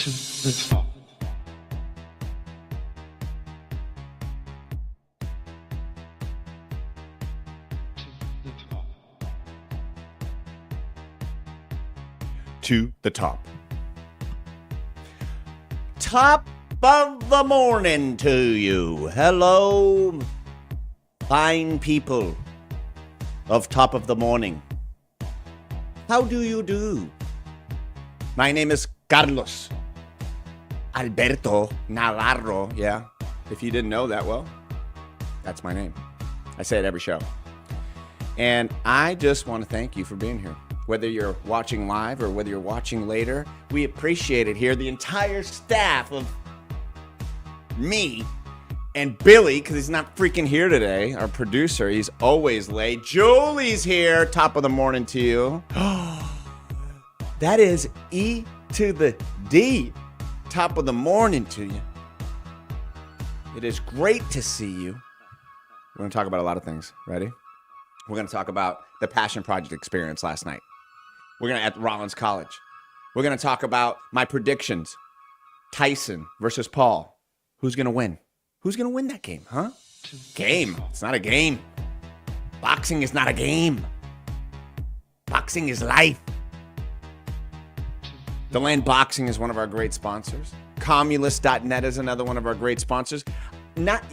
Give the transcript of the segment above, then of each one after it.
to the top. To the top. Top of the morning to you. Hello, fine people of top of the morning. How do you do? My name is Carlos Alberto Navarro. Yeah, if you didn't know that, well, that's my name. I say it every show. And I just want to thank you for being here. Whether you're watching live or whether you're watching later, we appreciate it here. The entire staff of me and Billy, because he's not freaking here today, our producer, he's always late. Julie's here. Top of the morning to you. That is E to the D. Top of the morning to you. It is great to see you. We're going to talk about a lot of things. Ready? We're going to talk about the Passion Project experience last night. We're going to at Rollins College. We're going to talk about my predictions. Tyson versus Paul. Who's going to win? Who's going to win that game, huh? Game. It's not a game. Boxing is not a game. Boxing is life. The Land Boxing is one of our great sponsors. Comulist.net is another one of our great sponsors. Not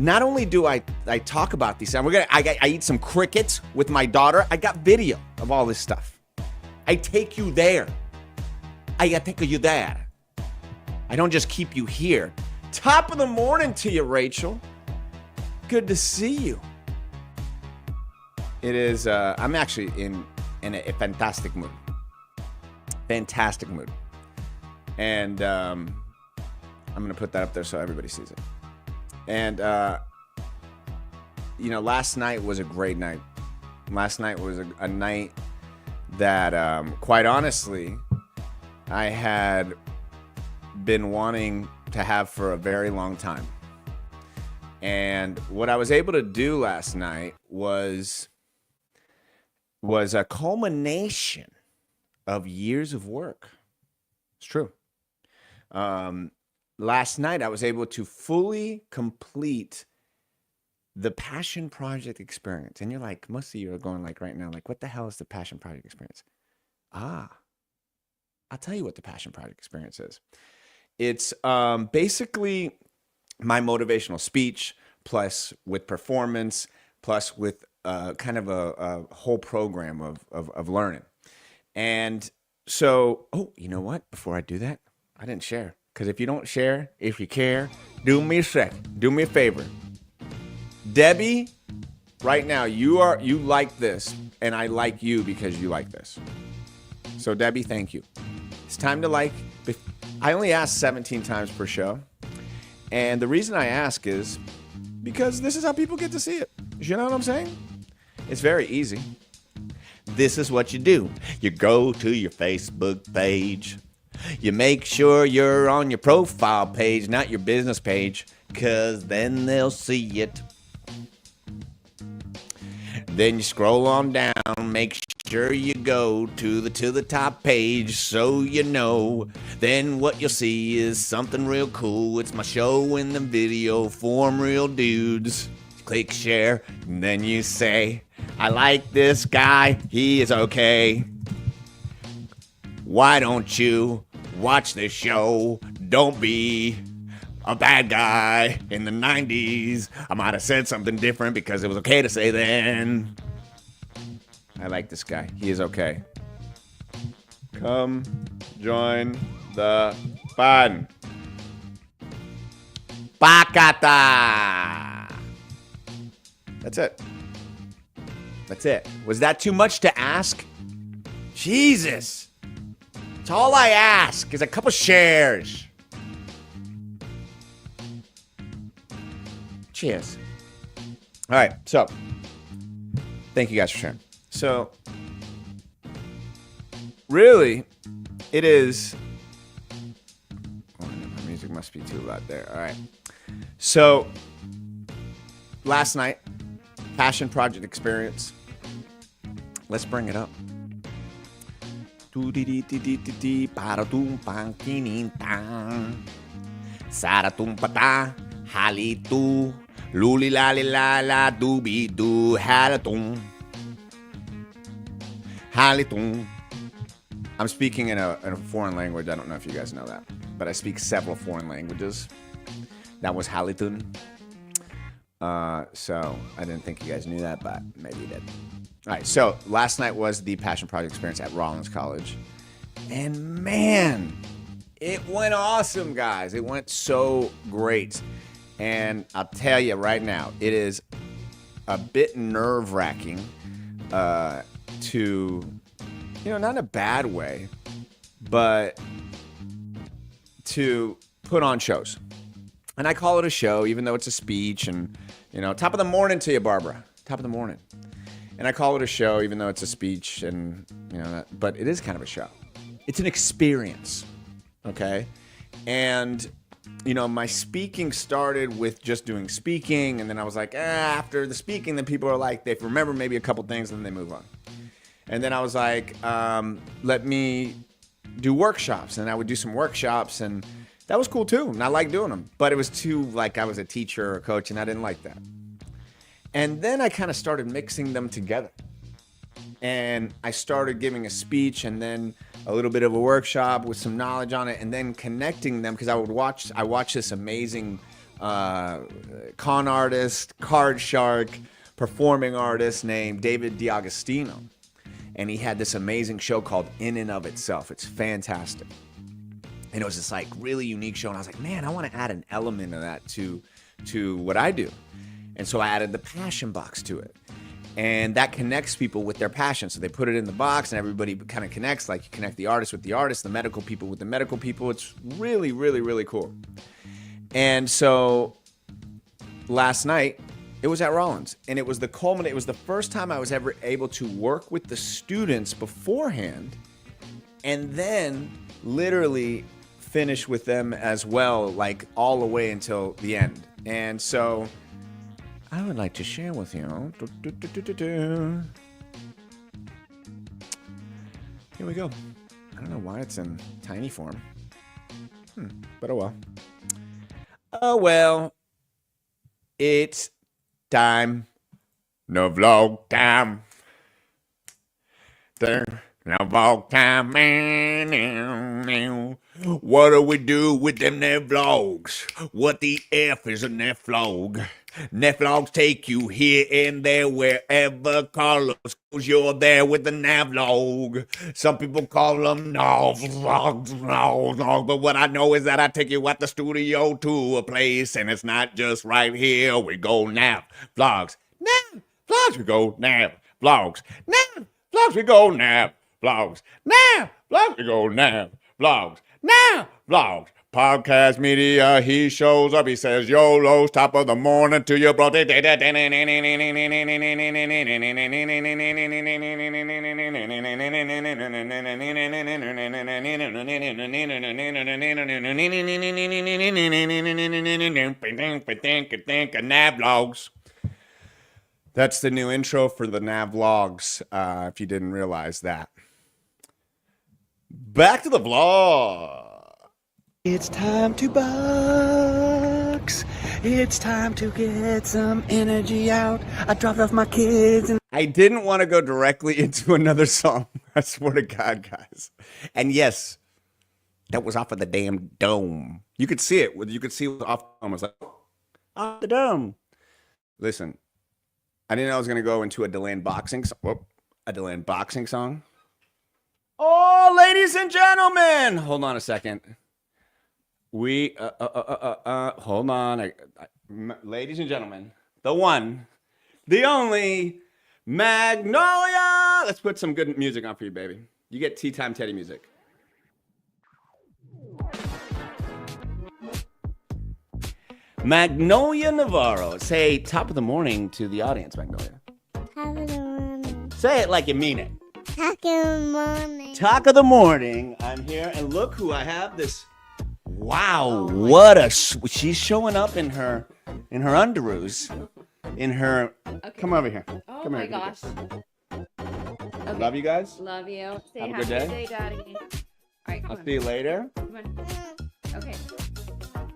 only do I talk about these, I eat some crickets with my daughter. I got video of all this stuff. I take you there. I take you there. I don't just keep you here. Top of the morning to you, Rachel. Good to see you. It is, I'm actually in a fantastic mood. Fantastic mood. And I'm going to put that up there so everybody sees it. And, last night was a great night. Last night was a night that, quite honestly, I had been wanting to have for a very long time. And what I was able to do last night was a culmination of years of work. It's true. Last night, I was able to fully complete the Passion Project experience. And you're like, most of you are going like right now, like, what the hell is the Passion Project experience? I'll tell you what the Passion Project experience is. It's basically my motivational speech, plus with performance, plus with kind of a whole program of learning. And so, you know what? Before I do that, I didn't share. Because if you don't share, if you care, do me a second. Do me a favor. Debbie, right now, you like this, and I like you because you like this. So, Debbie, thank you. It's time to like. I only ask 17 times per show. And the reason I ask is because this is how people get to see it. You know what I'm saying? It's very easy. This is what you do. You go to your Facebook page. You make sure you're on your profile page, not your business page, because then they'll see it. Then you scroll on down, make sure you go to the top page so you know. Then what you'll see is something real cool. It's my show in the video form, real dudes. Click share, and then you say, I like this guy, he is okay. Why don't you watch this show? Don't be a bad guy in the 90s. I might have said something different because it was okay to say then. I like this guy. He is okay. Come join the fun. Bacata. That's it. That's it. Was that too much to ask? Jesus. It's all I ask is a couple shares. Cheers. All right, so thank you guys for sharing. So really, it is. Oh, my music must be too loud there. All right. So last night, Passion Project experience. Let's bring it up. Saratumpata, halitu, luli la la la dooby doo, halatum. Halitum. I'm speaking in a foreign language. I don't know if you guys know that, but I speak several foreign languages. That was Halitun. So I didn't think you guys knew that, but maybe you did. All right, so last night was the Passion Project experience at Rollins College. And man, it went awesome, guys. It went so great. And I'll tell you right now, it is a bit nerve-wracking to, not in a bad way, but to put on shows. And I call it a show, even though it's a speech. And, top of the morning to you, Barbara. Top of the morning. And I call it a show, even though it's a speech. And, but it is kind of a show. It's an experience. Okay? And, my speaking started with just doing speaking. And then I was like, after the speaking, then people are like, they remember maybe a couple things and then they move on. And then I was like, let me do workshops. And I would do some workshops, and that was cool too. And I liked doing them. But it was too, like I was a teacher or a coach, and I didn't like that. And then I kind of started mixing them together. And I started giving a speech and then a little bit of a workshop with some knowledge on it, and then connecting them, because I watched this amazing con artist, card shark, performing artist named David D'Agostino. And he had this amazing show called In and of Itself. It's fantastic. And it was this like really unique show. And I was like, man, I want to add an element of that to what I do. And so I added the passion box to it. And that connects people with their passion. So they put it in the box and everybody kind of connects. Like you connect the artist with the artist, the medical people with the medical people. It's really, really, really cool. And so last night, it was at Rollins, and it was the culminate. It was the first time I was ever able to work with the students beforehand, and then literally finish with them as well, like all the way until the end. And so I would like to share with you. Here we go. I don't know why it's in tiny form, but oh well. Oh well. It's time. No vlog time. No vlog time. What do we do with them there vlogs? What the F is a vlog? Vlogs take you here and there, wherever Carlos goes, you're there with the Navlog. Some people call them vlogs, but what I know is that I take you at the studio to a place, and it's not just right here. We go Navlogs. Navlogs, we go Navlogs. Navlogs, we go Navlogs. Navlogs, we go Navlogs. Navlogs. Podcast media, he shows up, he says, YOLO's top of the morning to your bro. Navlogs. That's the new intro for the Navlogs, if you didn't realize that. Back to the vlog. It's time to box. It's time to get some energy out. I dropped off my kids and I didn't want to go directly into another song. I swear to God, guys. And yes, that was off of the damn dome. You could see it. You could see it was off the dome. I was like, off the dome. Listen, I didn't know I was going to go into a Deland boxing song. Oh, ladies and gentlemen. Hold on a second. Hold on. Ladies and gentlemen, the one, the only, Magnolia. Let's put some good music on for you, baby. You get Tea Time Teddy music. Magnolia Navarro. Say top of the morning to the audience, Magnolia. Top of the morning. Say it like you mean it. Talk of the morning. Talk of the morning. I'm here, and look who I have. This. Wow, what a. She's showing up in her underoos. In her. Okay. Come over here. Oh come my here. gosh. Okay. Love you guys. Love you. Say Have a happy good day. day, Daddy. All right, come I'll on. see you later. Come on. Okay.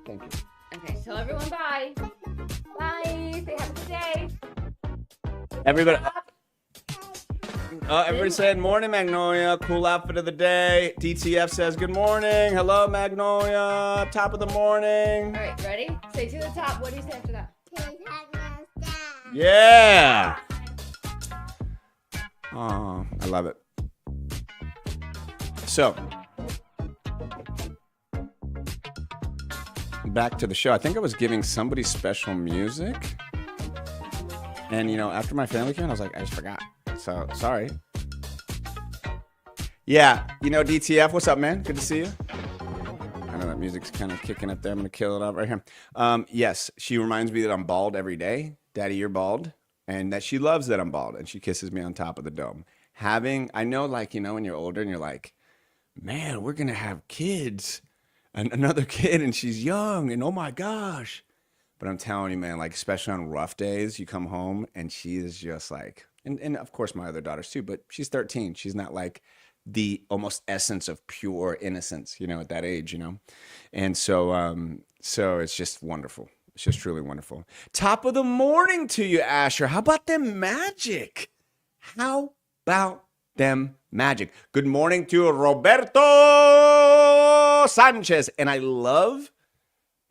Thank you. Okay. Tell everyone bye. Bye. Say have a good day. Everybody. Everybody saying morning, Magnolia. Cool outfit of the day. DTF says good morning. Hello, Magnolia. Top of the morning. All right, ready? Say to the top. What do you say after that? Yeah. Oh, I love it. So, back to the show. I think I was giving somebody special music. And, after my family came, I was like, I just forgot. So, sorry. Yeah, DTF, what's up, man? Good to see you. I know that music's kind of kicking up there. I'm going to kill it off right here. Yes, she reminds me that I'm bald every day. Daddy, you're bald. And that she loves that I'm bald. And she kisses me on top of the dome. I know, when you're older and you're like, man, we're going to have kids. And another kid, and she's young. And oh, my gosh. But I'm telling you, man, especially on rough days, you come home and she is just like, and of course my other daughters too, but she's 13. She's not like the almost essence of pure innocence, at that age, And so it's just wonderful. It's just truly wonderful. Top of the morning to you, Asher. How about them magic? How about them magic? Good morning to Roberto Sanchez. And I love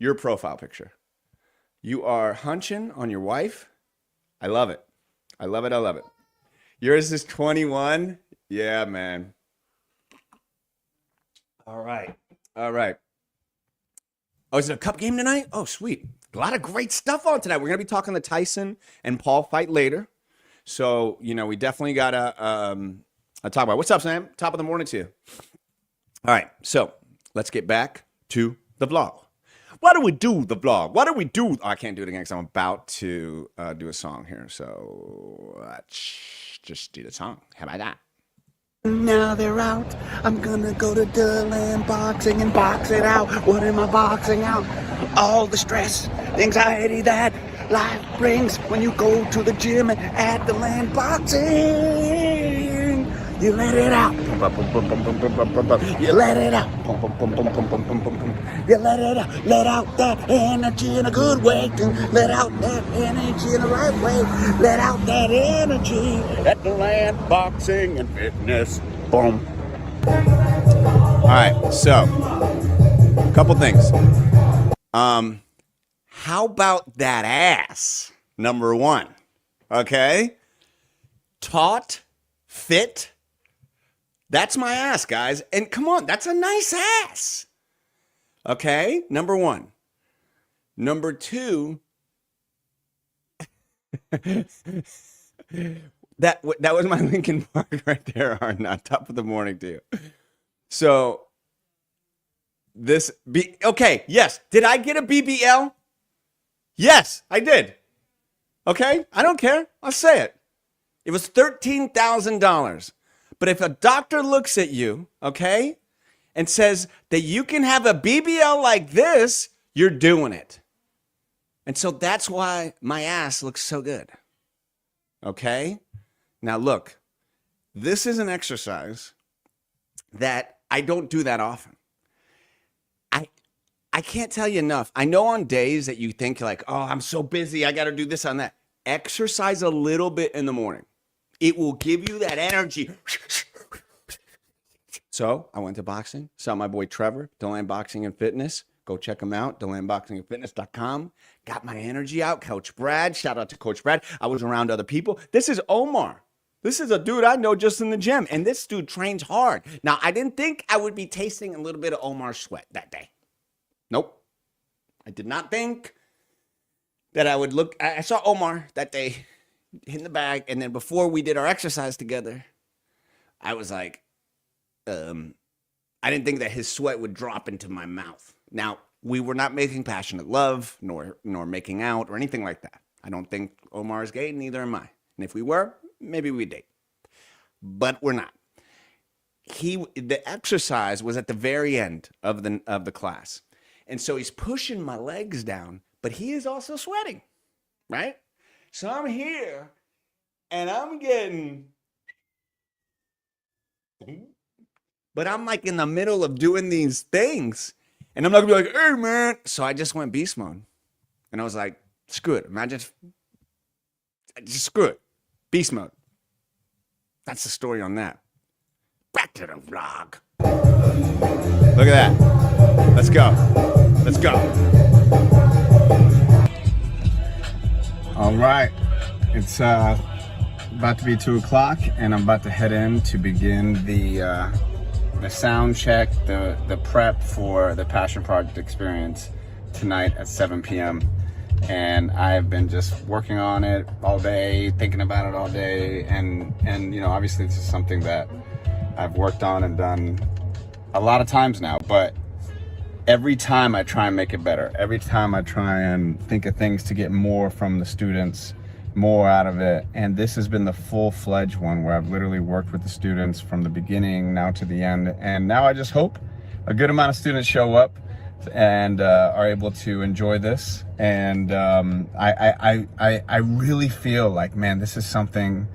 your profile picture. You are hunching on your wife. I love it. I love it. I love it. Yours is 21. Yeah, man. All right. All right. Oh, is it a cup game tonight? Oh, sweet. A lot of great stuff on tonight. We're going to be talking the Tyson and Paul fight later. So, we definitely got to talk about it. What's up, Sam? Top of the morning to you. All right. So let's get back to the vlog. Why do we do the vlog? Why do we do? Oh, I can't do it again because I'm about to do a song here. So let's just do the song. How about that? Now they're out. I'm gonna go to the land boxing and box it out. What am I boxing out? All the stress, the anxiety that life brings when you go to the gym and at the land boxing. You let it out. You let it out. You let it out. Let out that energy in a good way. Let out that energy in the right way. Let out that energy at the land boxing and fitness. Boom. All right. So, a couple things. How about that ass? Number one. Okay. Taut, fit. That's my ass, guys. And come on, that's a nice ass. Okay, number one. Number two, that was my Lincoln Park right there, Arnott. Top of the morning to you. So, okay, yes. Did I get a BBL? Yes, I did. Okay, I don't care. I'll say it. It was $13,000. But if a doctor looks at you, okay, and says that you can have a BBL like this, you're doing it. And so that's why my ass looks so good. Okay? Now look, this is an exercise that I don't do that often. I can't tell you enough. I know on days that you think like, oh, I'm so busy, I got to do this on that. Exercise a little bit in the morning. It will give you that energy. So I went to boxing, saw my boy Trevor, Deland Boxing and Fitness. Go check him out, delandboxingandfitness.com. Got my energy out. Coach Brad, shout out to Coach Brad. I was around other people. This is Omar. This is a dude I know just in the gym, and this dude trains hard. Now, I didn't think I would be tasting a little bit of Omar's sweat that day. Nope. I did not think that I would look. I saw Omar that day in the bag, and then before we did our exercise together, I was like, I didn't think that his sweat would drop into my mouth. Now, we were not making passionate love, nor making out, or anything like that. I don't think Omar is gay, neither am I. And if we were, maybe we'd date. But we're not. The exercise was at the very end of the class. And so he's pushing my legs down, but he is also sweating, right? So I'm here, and I'm getting But I'm like in the middle of doing these things, and I'm not gonna be like, hey man. So I just went beast mode, and I was like, screw it. Imagine, just screw it, beast mode. That's the story on that. Back to the vlog. Look at that. Let's go. Let's go. All right, it's about to be 2 o'clock, and I'm about to head in to begin the sound check, the prep for the Passion Project experience tonight at 7 p.m. And I've been just working on it all day, thinking about it all day, and you know, obviously this is something that I've worked on and done a lot of times now, but every time I try and make it better, every time I try and think of things to get more from the students, more out of it. And this has been the full-fledged one where I've literally worked with the students from the beginning now to the end. And now I just hope a good amount of students show up and are able to enjoy this. And I really feel like, man, this is something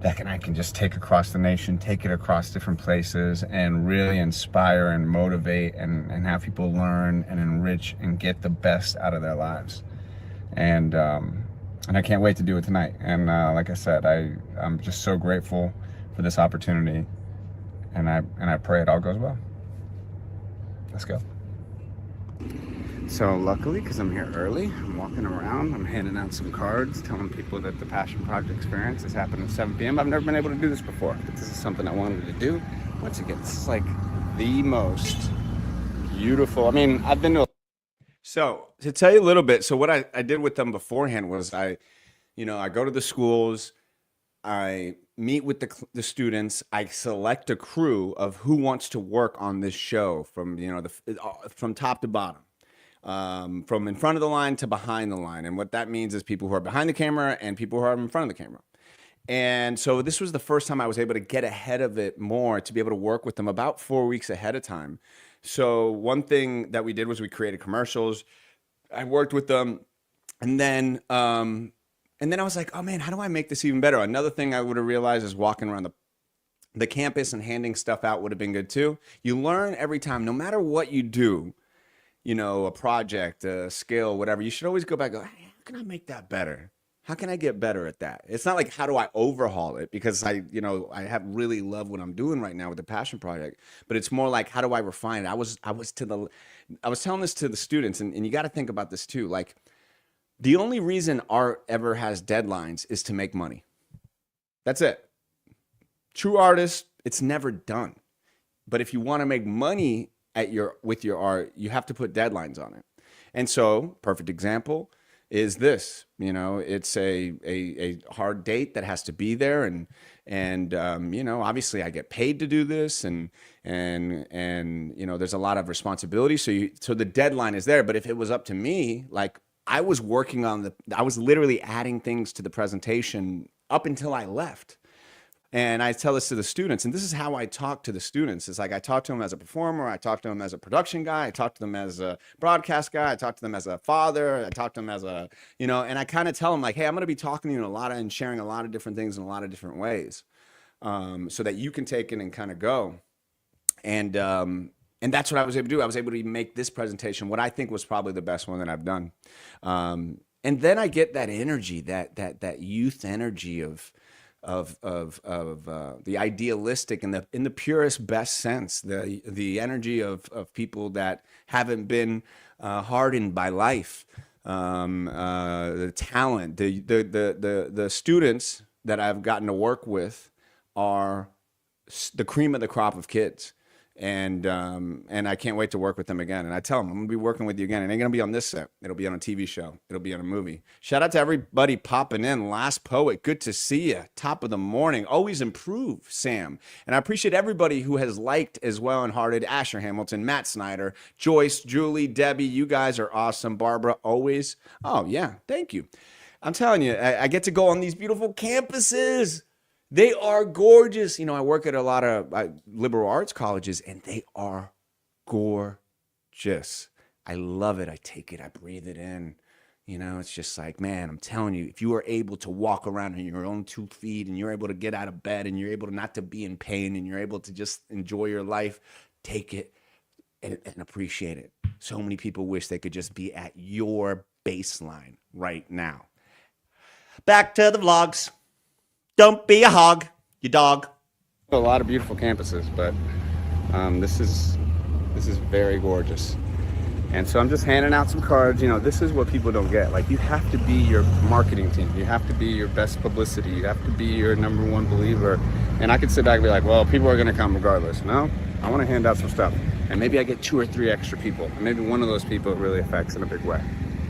that I can just take across the nation, take it across different places, and really inspire and motivate and have people learn and enrich and get the best out of their lives. And I can't wait to do it tonight. And like I said, I'm just so grateful for this opportunity, and I pray it all goes well. Let's go. So luckily, because I'm here early, I'm walking around, I'm handing out some cards, telling people that the Passion Project experience is happening at 7 p.m. I've never been able to do this before, but this is something I wanted to do. Once again, this is like the most beautiful, I mean, I've been to So to tell you a little bit, so what I did with them beforehand was I go to the schools, I meet with the students, I select a crew of who wants to work on this show from, from top to bottom. From in front of the line to behind the line. And what that means is people who are behind the camera and people who are in front of the camera. And so this was the first time I was able to get ahead of it more, to be able to work with them about 4 weeks ahead of time. So one thing that we did was we created commercials. I worked with them, and then I was like, oh man, how do I make this even better? Another thing I would have realized is walking around the campus and handing stuff out would have been good too. You learn every time, no matter what you do, a project, a skill, whatever, you should always go back and go, hey, how can I make that better? How can I get better at that? It's not like, how do I overhaul it? Because I have really love what I'm doing right now with the Passion Project, but it's more like, how do I refine it? I was telling this to the students, and you got to think about this too. Like, the only reason art ever has deadlines is to make money. That's it. True artists, it's never done. But if you want to make money with your art, you have to put deadlines on it. And so, perfect example is this. It's a hard date that has to be there, and obviously I get paid to do this, and there's a lot of responsibility. So the deadline is there. But if it was up to me, like, I was working on I was literally adding things to the presentation up until I left. And I tell this to the students, and this is how I talk to the students. It's like, I talk to them as a performer, I talk to them as a production guy, I talk to them as a broadcast guy, I talk to them as a father, I talk to them as a, and I kind of tell them like, hey, I'm going to be talking to you and sharing a lot of different things in a lot of different ways, so that you can take it and kind of go. And that's what I was able to do. I was able to make this presentation, what I think was probably the best one that I've done. And then I get that energy, that youth energy of the idealistic and in the purest best sense, the energy of people that haven't been hardened by life, the talent, the students that I've gotten to work with are the cream of the crop of kids. And I can't wait to work with them again. And I tell them, I'm gonna be working with you again. It ain't gonna be on this set. It'll be on a TV show. It'll be on a movie. Shout out to everybody popping in. Last Poet, good to see you. Top of the morning. Always improve, Sam. And I appreciate everybody who has liked as well and hearted. Asher Hamilton, Matt Snyder, Joyce, Julie, Debbie. You guys are awesome. Barbara, always. Oh yeah, thank you. I'm telling you, I get to go on these beautiful campuses. They are gorgeous. I work at a lot of liberal arts colleges, and they are gorgeous. I love it. I take it. I breathe it in. You know, it's just like, man, I'm telling you, if you are able to walk around on your own 2 feet and you're able to get out of bed and you're able to not to be in pain and you're able to just enjoy your life, take it and appreciate it. So many people wish they could just be at your baseline right now. Back to the vlogs. Don't be a hog, you dog. A lot of beautiful campuses, but this is very gorgeous. And so I'm just handing out some cards. You know, this is what people don't get. Like, you have to be your marketing team. You have to be your best publicity. You have to be your #1 believer. And I could sit back and be like, well, people are going to come regardless. No, I want to hand out some stuff. And maybe I get 2 or 3 extra people. And maybe one of those people it really affects in a big way.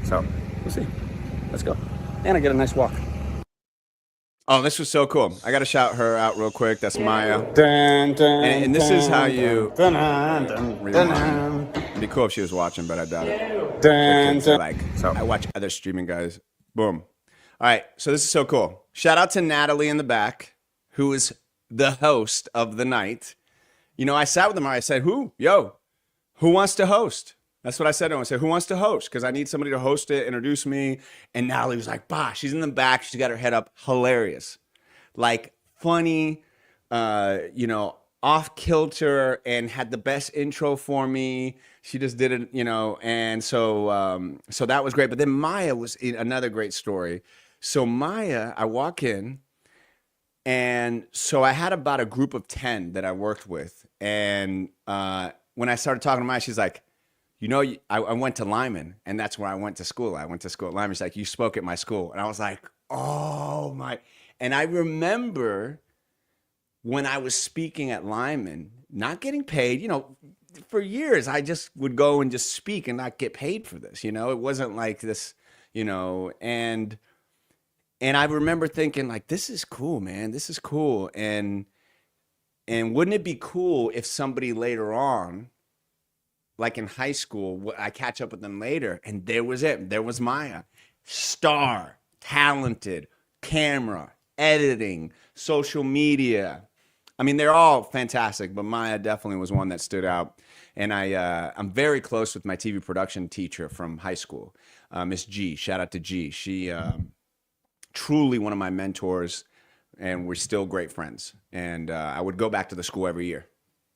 So we'll see. Let's go. And I get a nice walk. Oh, this was so cool. I got to shout her out real quick. That's Maya. Dun, dun, And this is how you... dun, dun, dun, dun, It'd be cool if she was watching, but I doubt it. dun, dun. Like, so I watch other streaming guys. Boom. All right, so this is so cool. Shout out to Natalie in the back, who is the host of the night. You know, I sat with him. I said, who wants to host? That's what I said to him. I said, who wants to host? Because I need somebody to host it, introduce me. And Natalie was like, bah, she's in the back. She's got her head up. Hilarious. Like, funny, you know, off kilter, and had the best intro for me. She just did it, you know, and so that was great. But then Maya was another great story. So Maya, I walk in, and so I had about a group of 10 that I worked with. And when I started talking to Maya, she's like, you know, I went to Lyman, and that's where I went to school. I went to school at Lyman. She's like, you spoke at my school. And I was like, oh, my. And I remember when I was speaking at Lyman, not getting paid, you know, for years, I just would go and just speak and not get paid for this. You know, it wasn't like this, you know, and I remember thinking, like, this is cool, man. This is cool. And wouldn't it be cool if somebody later on, like in high school, I catch up with them later, and there was it. There was Maya. Star, talented, camera, editing, social media. I mean, they're all fantastic, but Maya definitely was one that stood out. And I'm very close with my TV production teacher from high school, Miss G. Shout out to G. She truly one of my mentors, and we're still great friends. And I would go back to the school every year.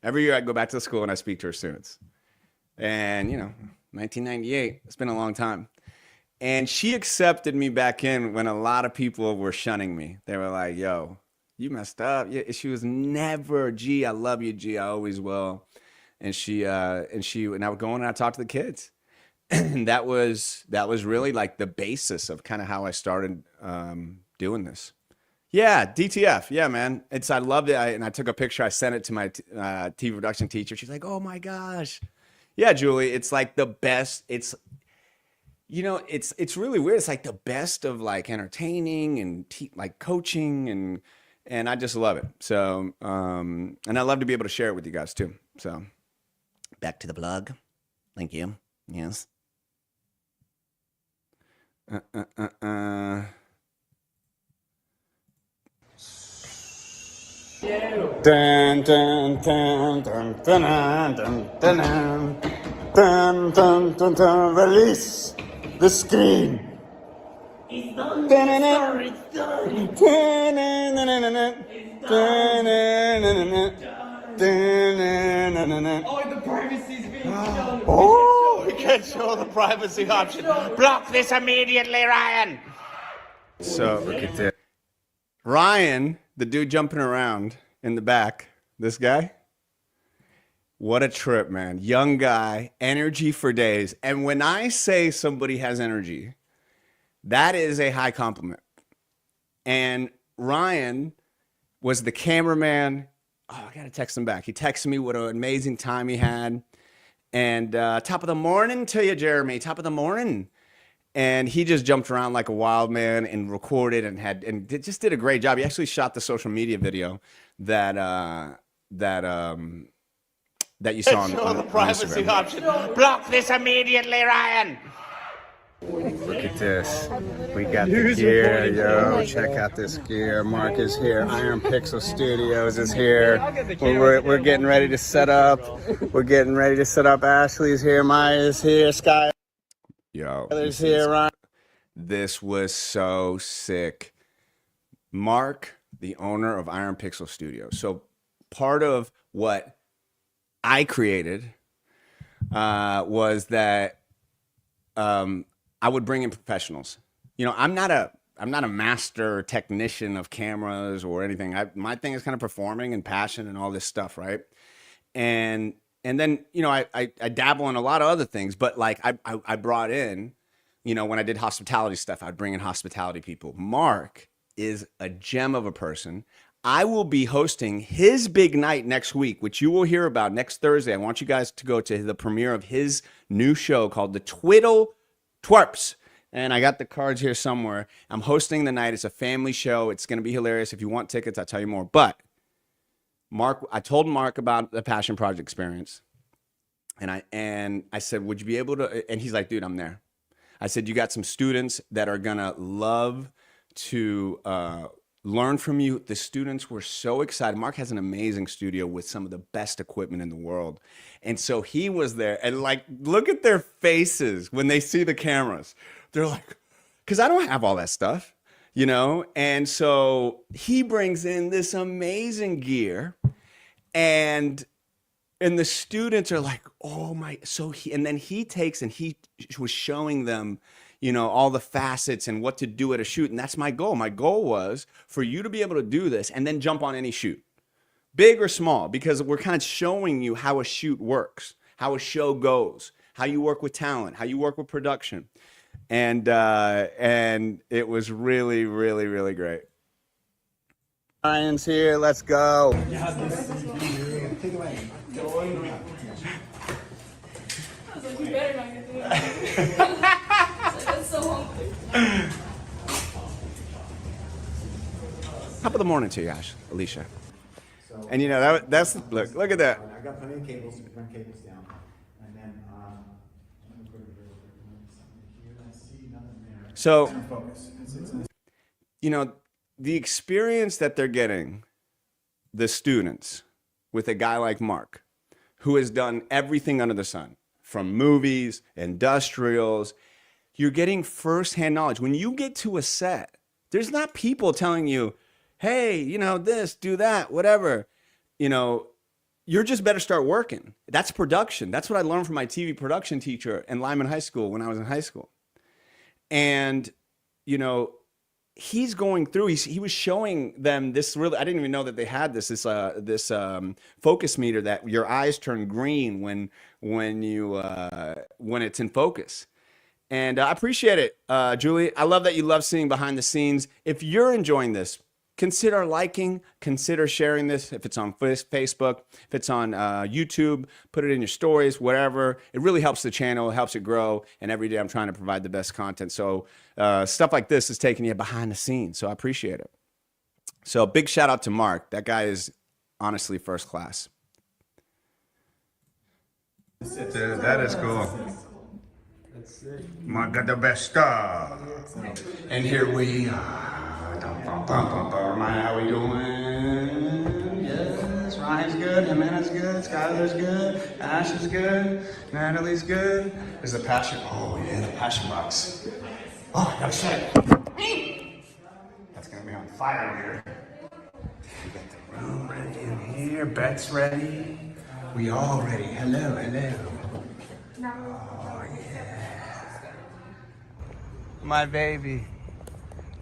Every year I'd go back to the school and I speak to her students. And, you know, 1998, it's been a long time. And she accepted me back in when a lot of people were shunning me. They were like, yo, you messed up. Yeah, she was never, G, I love you, G, I always will. And I would go in and I talked to the kids. And that was really like the basis of kind of how I started doing this. Yeah, DTF. Yeah, man. I loved it. And I took a picture. I sent it to my TV production teacher. She's like, oh my gosh. Yeah, Julie, it's like the best. It's, you know, it's really weird. It's like the best of like entertaining and like coaching, and I just love it. So, and I love to be able to share it with you guys too. So, back to the blog. Thank you. Yes. Dun, dun, dun, dun, dun, dun, dun, dun, dun, dun, dun, dun. Release the screen. It's done. It's done. Oh, the privacy's being shown. Oh, we can't show the privacy option. Block this immediately, Ryan. So look at this. Ryan, the dude jumping around in the back, this guy. What a trip, man. Young guy, energy for days. And when I say somebody has energy, that is a high compliment. And Ryan was the cameraman. Oh, I got to text him back. He texted me what an amazing time he had. And top of the morning to you, Jeremy. Top of the morning. And he just jumped around like a wild man and recorded and just did a great job. He actually shot the social media video that you saw on the privacy Instagram. option. Block this immediately, Ryan. Look at this. We got the gear, yo. Check out this gear. Mark is here. Iron Pixel Studios is here. We're getting ready to set up. Ashley's here. Maya's here. Sky. Yo, There's here, Ryan. this was so sick. Mark, the owner of Iron Pixel Studios. So part of what I created was that I would bring in professionals. You know, I'm not a master technician of cameras or anything. My thing is kind of performing and passion and all this stuff, right? And then, you know, I dabble in a lot of other things, but like I brought in, you know, when I did hospitality stuff, I'd bring in hospitality people. Mark is a gem of a person. I will be hosting his big night next week, which you will hear about next Thursday. I want you guys to go to the premiere of his new show called The Twiddle Twerps. And I got the cards here somewhere. I'm hosting the night. It's a family show. It's going to be hilarious. If you want tickets, I'll tell you more. But Mark, I told Mark about the Passion Project experience. And I said, would you be able to? And he's like, dude, I'm there. I said, you got some students that are going to love to learn from you. The students were so excited. Mark has an amazing studio with some of the best equipment in the world. And so he was there. And like, look at their faces when they see the cameras. They're like, because I don't have all that stuff, you know? And so he brings in this amazing gear, and the students are like, oh my, and then he takes and he was showing them, you know, all the facets and what to do at a shoot. And that's my goal. My goal was for you to be able to do this and then jump on any shoot, big or small, because we're kind of showing you how a shoot works, how a show goes, how you work with talent, how you work with production. And it was really, really, really great. Ryan's here. Let's go. Top of the morning to you, Alicia. And you know that's look at that. I got plenty of cables to run cables down, and then I see nothing there. So, Focus. you know, the experience that they're getting, the students, with a guy like Mark, who has done everything under the sun, from movies, industrials, you're getting firsthand knowledge. When you get to a set, there's not people telling you, hey, you know, this, do that, whatever. You know, you're just better start working. That's production. That's what I learned from my TV production teacher in Lyman High School when I was in high school. And, you know, he's going through, he was showing them this really, I didn't even know that they had this focus meter that your eyes turn green when it's in focus. And I appreciate it, Julie. I love that you love seeing behind the scenes. If you're enjoying this, consider liking, consider sharing this. If it's on Facebook, if it's on YouTube, put it in your stories, whatever. It really helps the channel, it helps it grow. And every day I'm trying to provide the best content. So stuff like this is taking you behind the scenes. So I appreciate it. So big shout out to Mark. That guy is honestly first class. Dude, that is cool. Mark got the best stuff. And here we are. Ryan, how we doing? Yes, Ryan's good, Jimena's good, Skylar's good, Ash is good, Natalie's good. There's the passion. Oh yeah, the passion box. Oh, I gotta shut it. That's gonna be on fire here. We got the room ready in here. Bet's ready. We all ready. Hello, hello. Oh yeah. My baby.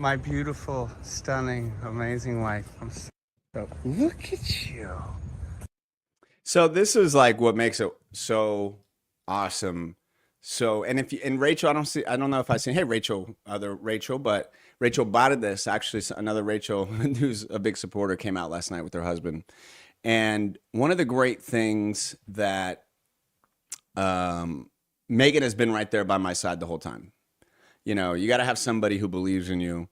My beautiful, stunning, amazing wife. I'm so, look at you. So this is like what makes it so awesome. So, and Rachel, I don't know if I see, hey, Rachel, other Rachel, but Rachel botted this. Actually, another Rachel who's a big supporter came out last night with her husband. And one of the great things that Megan has been right there by my side the whole time. You know, you got to have somebody who believes in you.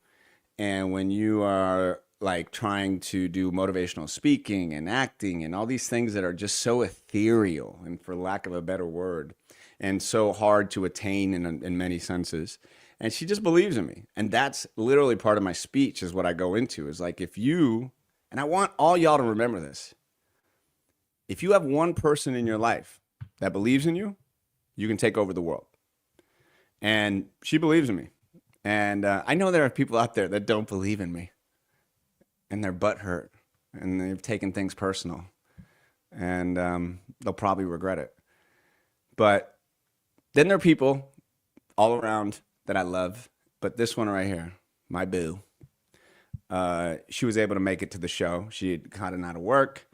And when you are like trying to do motivational speaking and acting and all these things that are just so ethereal, and for lack of a better word, and so hard to attain in many senses. And she just believes in me. And that's literally part of my speech is what I go into is like, if you, and I want all y'all to remember this, if you have one person in your life that believes in you, you can take over the world. And she believes in me. And I know there are people out there that don't believe in me, and they're butthurt, and they've taken things personal, and they'll probably regret it. But then there are people all around that I love, but this one right here, my boo, she was able to make it to the show. She had gotten out of work,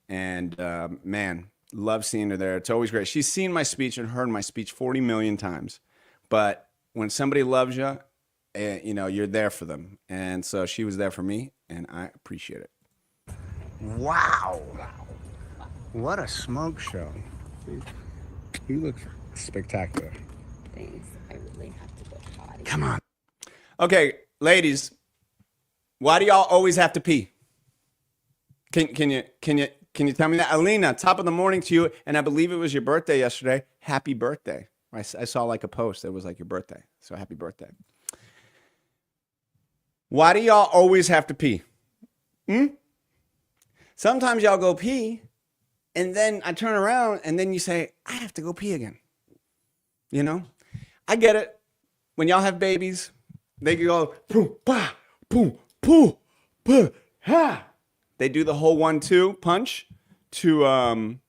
and man, love seeing her there. It's always great. She's seen my speech and heard my speech 40 million times, but when somebody loves you, you know, you're there for them. And so she was there for me, and I appreciate it. Wow. What a smoke show. You look spectacular. Thanks. I really have to go potty. Come on. Okay, ladies, why do y'all always have to pee? Can you tell me that? Alina, top of the morning to you, and I believe it was your birthday yesterday. Happy birthday. I saw like a post that was like your birthday. So happy birthday. Why do y'all always have to pee? Sometimes y'all go pee, and then I turn around, and then you say, I have to go pee again. You know? I get it. When y'all have babies, they can go, poo, pa, poo, poo, poo, ha. They do the whole 1-2 punch to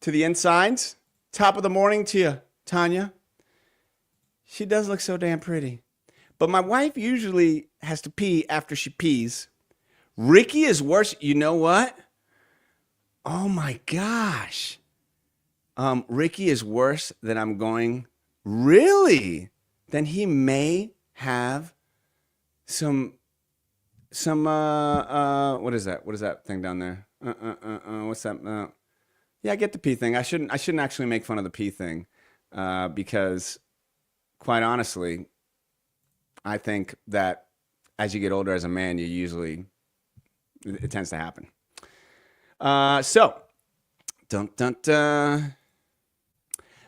the insides. Top of the morning to you, Tanya. She does look so damn pretty. But my wife usually has to pee after she pees. Ricky is worse. You know what? Oh my gosh. Ricky is worse than I'm going. Really? Then he may have some what is that? What is that thing down there? What's that? Yeah, I get the pee thing. I shouldn't actually make fun of the pee thing, because quite honestly, I think that as you get older as a man, it tends to happen. So,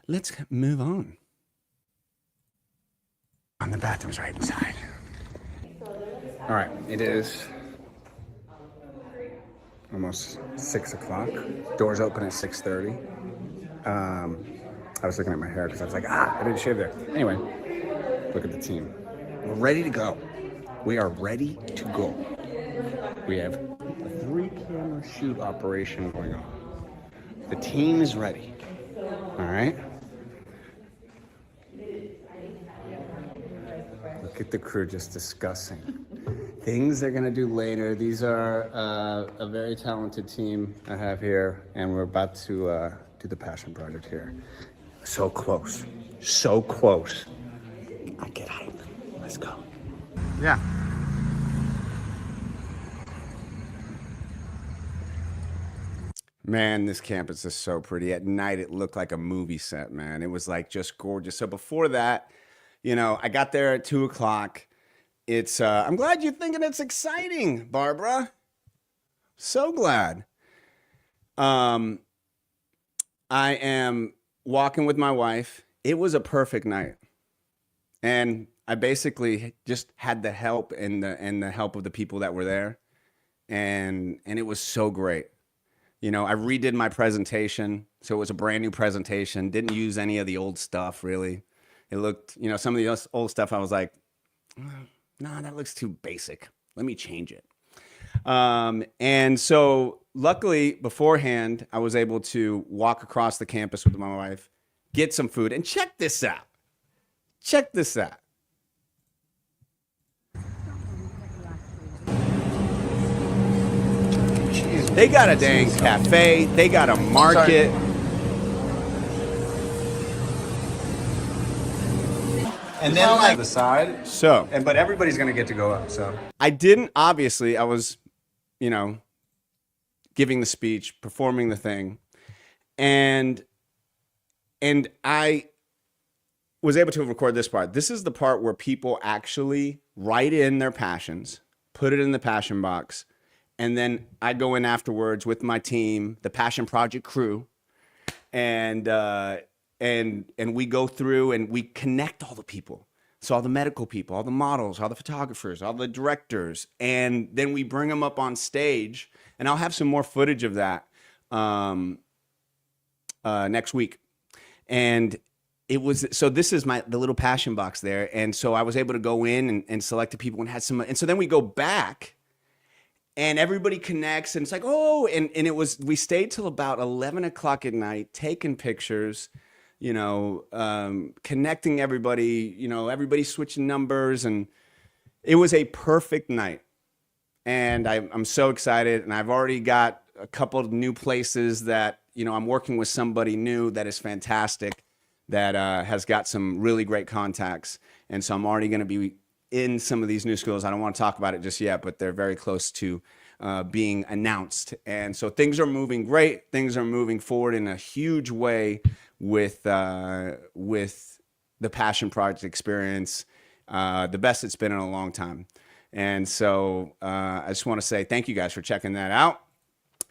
let's move on. The bathroom's right inside. All right, it is almost 6 o'clock. Doors open at 6:30. I was looking at my hair because I was like, I didn't shave there. Anyway, look at the team. We're ready to go. We are ready to go. We have a 3-camera shoot operation going on. The team is ready. All right? Look at the crew just discussing things they're going to do later. These are a very talented team I have here, and we're about to do the passion project here. So close. So close. I get hype. Let's go. Yeah. Man, this campus is so pretty. At night, it looked like a movie set, man. It was like just gorgeous. So before that, you know, I got there at 2 o'clock. It's, I'm glad you're thinking it's exciting, Barbara. So glad. I am walking with my wife. It was a perfect night. And I basically just had the help and the help of the people that were there. And it was so great. You know, I redid my presentation. So it was a brand new presentation. Didn't use any of the old stuff, really. It looked, you know, some of the old stuff I was like, no, that looks too basic. Let me change it. And so luckily beforehand, I was able to walk across the campus with my wife, get some food, and check this out. Check this out. They got a dang cafe. They got a market. And then like the side. So, But everybody's gonna get to go up. So I didn't, obviously, I was, you know, giving the speech, performing the thing. And I was able to record this part. This is the part where people actually write in their passions, put it in the passion box, and then I go in afterwards with my team, the Passion Project crew, and we go through and we connect all the people. So all the medical people, all the models, all the photographers, all the directors, and then we bring them up on stage. And I'll have some more footage of that next week. And it was, so this is the little passion box there. And so I was able to go in and select the people and had some, and so then we go back and everybody connects and it's like, oh, and it was, we stayed till about 11 o'clock at night, taking pictures, you know, connecting everybody, you know, everybody switching numbers, and it was a perfect night. And I'm so excited, and I've already got a couple of new places that, you know, I'm working with somebody new that is fantastic, that has got some really great contacts. And so I'm already going to be in some of these new schools. I don't want to talk about it just yet, but they're very close to being announced. And so things are moving great. Things are moving forward in a huge way with the Passion Project experience, the best it's been in a long time. And so I just want to say thank you guys for checking that out.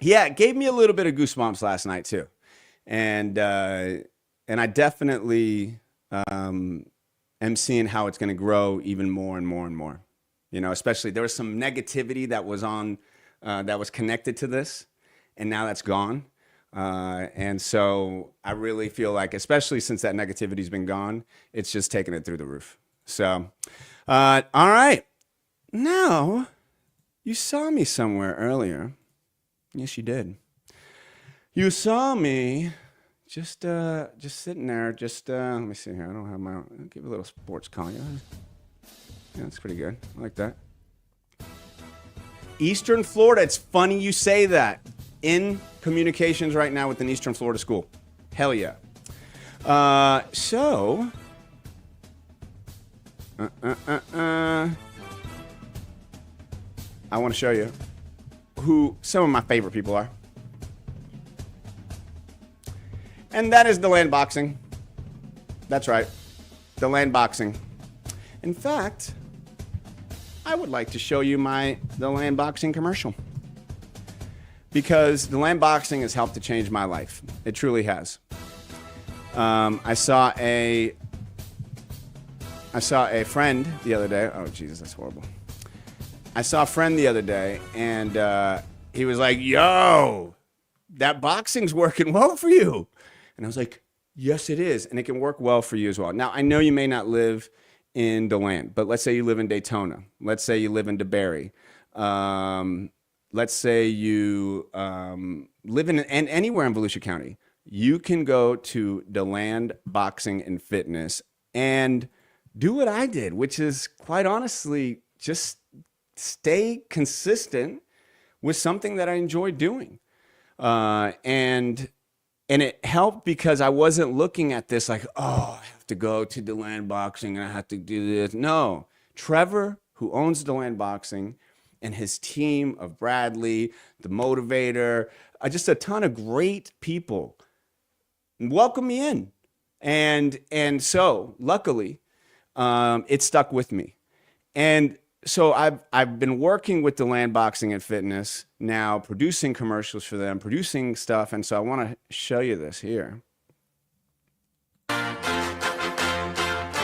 Yeah, it gave me a little bit of goosebumps last night too. And I definitely am seeing how it's going to grow even more and more and more. You know, especially there was some negativity that was on, that was connected to this, and now that's gone. And so I really feel like, especially since that negativity's been gone, it's just taking it through the roof. So, all right. Now, you saw me somewhere earlier. Yes, you did. You saw me just sitting there, let me see here. I don't have my, I'll give a little sports call. Yeah, that's pretty good. I like that. Eastern Florida. It's funny you say that. In communications right now with an Eastern Florida school. Hell yeah. So, I want to show you who some of my favorite people are. And that is the land boxing. That's right. The land boxing. In fact, I would like to show you the land boxing commercial. Because the land boxing has helped to change my life. It truly has. I saw a friend the other day. Oh, Jesus, that's horrible. I saw a friend the other day, and he was like, yo, that boxing's working well for you. And I was like, yes, it is. And it can work well for you as well. Now, I know you may not live in DeLand, but let's say you live in Daytona. Let's say you live in DeBerry. Let's say you live in anywhere in Volusia County. You can go to DeLand Boxing and Fitness and do what I did, which is quite honestly just stay consistent with something that I enjoy doing. And it helped because I wasn't looking at this like, oh, I have to go to DeLand Boxing and I have to do this. No, Trevor, who owns DeLand Boxing, and his team of Bradley, the motivator, just a ton of great people welcome me in. And so luckily, it stuck with me. And so I've been working with DeLand Boxing and Fitness now, producing commercials for them, producing stuff. And so I want to show you this here.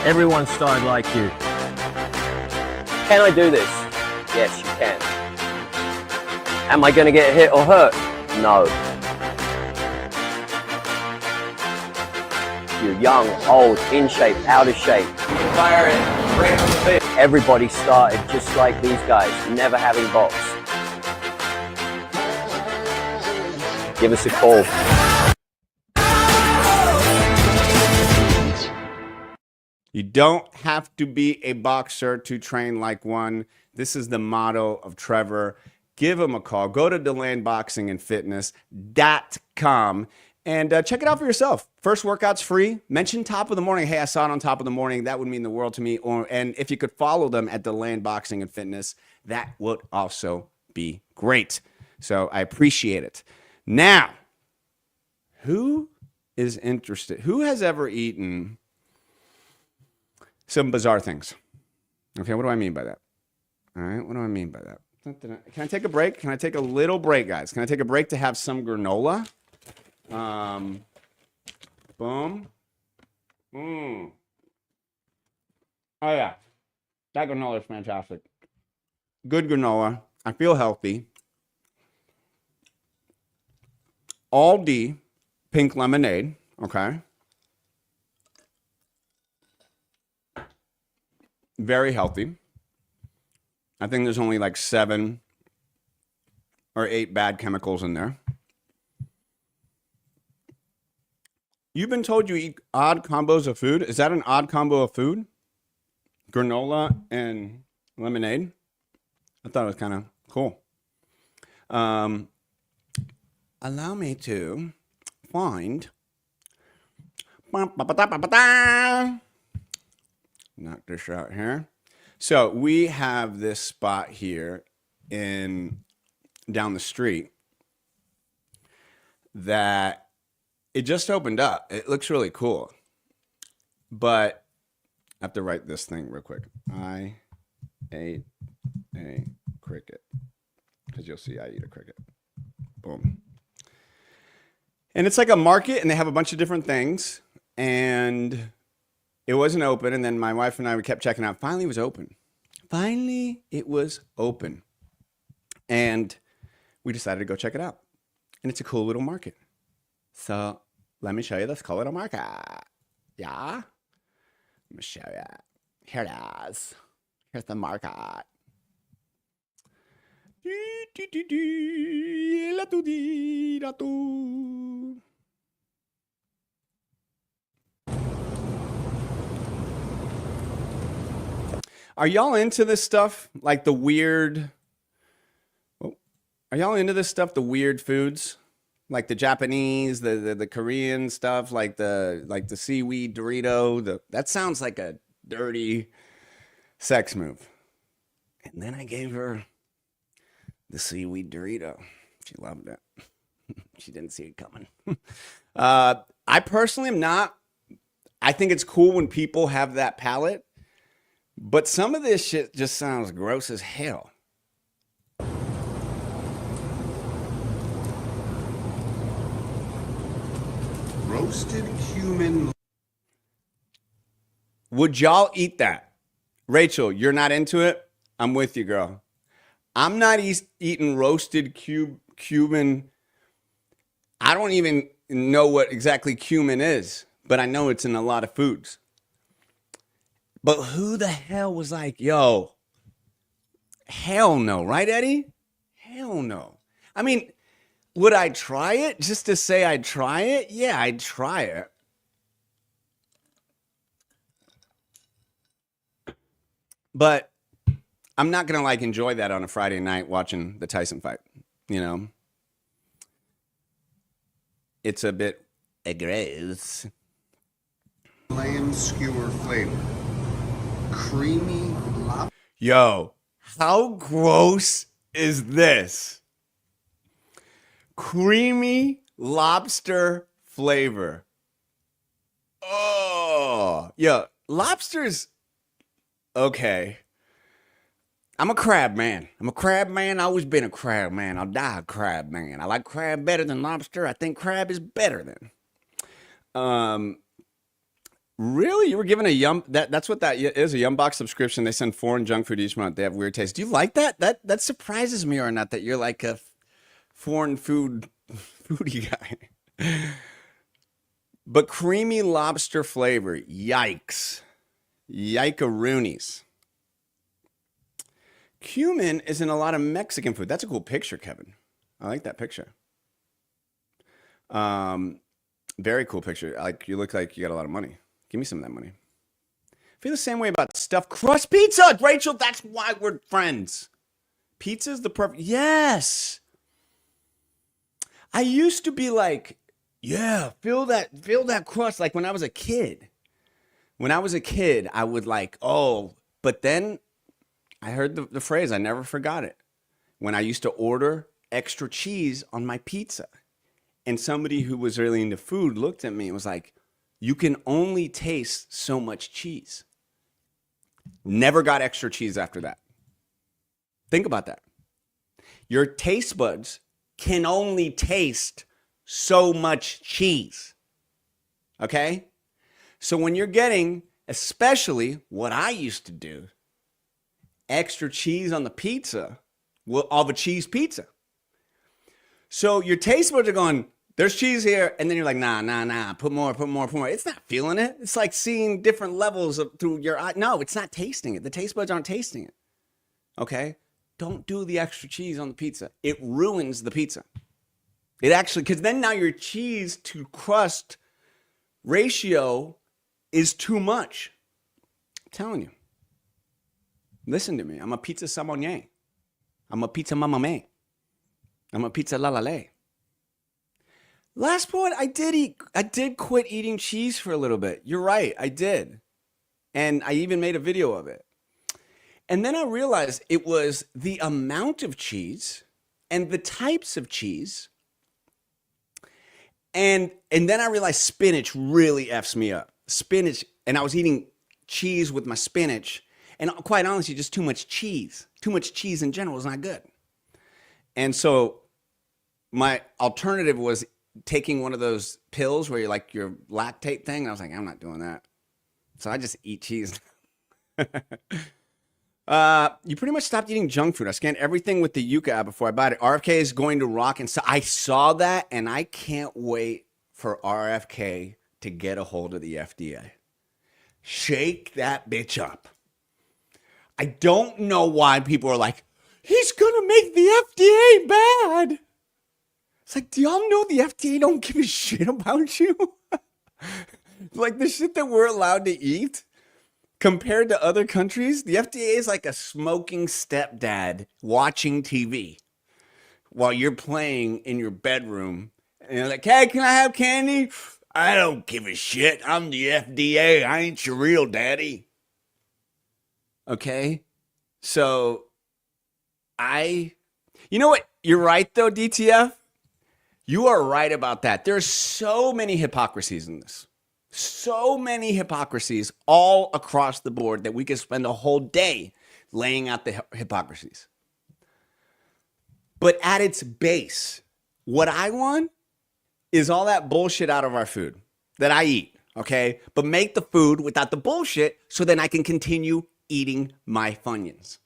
Everyone started like you. Can I do this? Yes, you can. Am I going to get hit or hurt? No. You're young, old, in shape, out of shape. Fire it, bring it on the field. Everybody started just like these guys, never having box. Give us a call. You don't have to be a boxer to train like one. This is the motto of Trevor. Give him a call. Go to DeLandBoxingandFitness.com and check it out for yourself. First workout's free. Mention Top of the Morning. Hey, I saw it on Top of the Morning. That would mean the world to me. And if you could follow them at DeLand Boxing and Fitness, that would also be great. So I appreciate it. Now, who is interested? Who has ever eaten some bizarre things? Okay, what do I mean by that? All right, what do I mean by that? Can I take a break? Can I take a little break, guys? Can I take a break to have some granola? Boom. Oh, yeah. That granola is fantastic. Good granola. I feel healthy. All D pink lemonade, okay? very healthy. I think there's only like 7 or 8 bad chemicals in there. You've been told you eat odd combos of food. Is that an odd combo of food? Granola and lemonade? I thought it was kind of cool. Allow me to find. Knock this out here. So we have this spot here down the street that it just opened up. It looks really cool. But I have to write this thing real quick. I ate a cricket. Because you'll see I eat a cricket. Boom. And it's like a market, and they have a bunch of different things. And it wasn't open. And then my wife and I, we kept checking out. Finally, it was open. Finally, it was open. And we decided to go check it out. And it's a cool little market. So let me show you this cool little market. Yeah. Let me show you. Here it is. Here's the market. Are y'all into this stuff? Like the weird... Are y'all into this stuff? The weird foods? Like the Japanese, the Korean stuff, like the seaweed Dorito. That sounds like a dirty sex move. And then I gave her the seaweed Dorito. She loved it. She didn't see it coming. I personally am not. I think it's cool when people have that palate. But some of this shit just sounds gross as hell. Roasted cumin. Would y'all eat that? Rachel, you're not into it? I'm with you, girl. I'm not eating roasted cumin. I don't even know what exactly cumin is, but I know it's in a lot of foods. But who the hell was like, yo, hell no, right, Eddie? Hell no. I mean, would I try it just to say I'd try it? Yeah, I'd try it. But I'm not going to like enjoy that on a Friday night watching the Tyson fight, you know? It's a bit gross. Lamb skewer flavor. Creamy lobster. Yo, how gross is this? Creamy lobster flavor. Oh, yeah, lobsters. Okay. I'm a crab man. I've always been a crab man. I'll die a crab man. I like crab better than lobster. I think crab is better than. Really? You were given a Yum... That's what that is, a Yum Box subscription. They send foreign junk food each month. They have weird tastes. Do you like that? That surprises me or not that you're like a foreign foodie guy. But creamy lobster flavor. Yikes. Yike-a-roonies. Cumin is in a lot of Mexican food. That's a cool picture, Kevin. I like that picture. Very cool picture. Like you look like you got a lot of money. Give me some of that money. I feel the same way about stuffed crust pizza, Rachel. That's why we're friends. Pizza's the perfect. Yes. I used to be like, yeah, feel that crust. Like when I was a kid. I would like, oh, but then I heard the phrase. I never forgot it. When I used to order extra cheese on my pizza, and somebody who was really into food looked at me and was like, you can only taste so much cheese. Never got extra cheese after that. Think about that. Your taste buds can only taste so much cheese. Okay? So when you're getting, especially what I used to do, extra cheese on the pizza, of a cheese pizza. So your taste buds are going, There's cheese here, and then you're like, nah, put more. It's not feeling it. It's like seeing different levels through your eye. No, it's not tasting it. The taste buds aren't tasting it. Okay? Don't do the extra cheese on the pizza. It ruins the pizza. It actually, because then now your cheese to crust ratio is too much. I'm telling you. Listen to me. I'm a pizza sommelier. I'm a pizza mamame. I'm a pizza la la la. Last point, I did quit eating cheese for a little bit. You're right, I did. And I even made a video of it. And then I realized it was the amount of cheese and the types of cheese. And then I realized spinach really F's me up. Spinach, and I was eating cheese with my spinach. And quite honestly, just too much cheese. Too much cheese in general is not good. And so my alternative was taking one of those pills where you're like your lactate thing. And I was like, I'm not doing that. So I just eat cheese. You pretty much stopped eating junk food. I scanned everything with the Yuka app before I bought it. RFK is going to rock. And so I saw that, and I can't wait for RFK to get a hold of the FDA. Shake that bitch up. I don't know why people are like, he's going to make the FDA bad. It's like, do y'all know the FDA don't give a shit about you? Like the shit that we're allowed to eat compared to other countries, the FDA is like a smoking stepdad watching TV while you're playing in your bedroom. And you're like, hey, can I have candy? I don't give a shit. I'm the FDA. I ain't your real daddy. Okay? So you know what? You're right though, DTF. You are right about that. There's so many hypocrisies in this. So many hypocrisies all across the board that we could spend a whole day laying out the hypocrisies. But at its base, what I want is all that bullshit out of our food that I eat, okay? But make the food without the bullshit so then I can continue eating my Funyuns.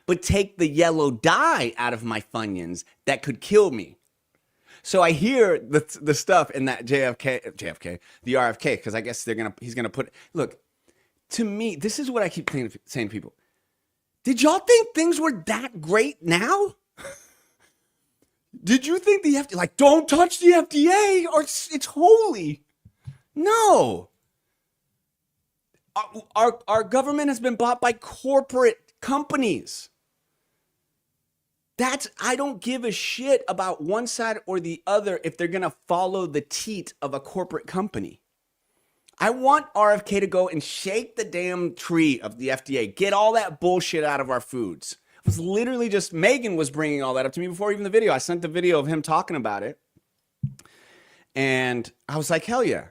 But take the yellow dye out of my Funyuns that could kill me. So I hear the stuff in that JFK, the RFK, because I guess he's gonna put. Look, to me, this is what I keep saying to people. Did y'all think things were that great now? Did you think the FDA, like, don't touch the FDA or it's holy? No. Our government has been bought by corporate companies. I don't give a shit about one side or the other if they're going to follow the teat of a corporate company. I want RFK to go and shake the damn tree of the FDA. Get all that bullshit out of our foods. It was literally just Megan was bringing all that up to me before even the video. I sent the video of him talking about it. And I was like, hell yeah.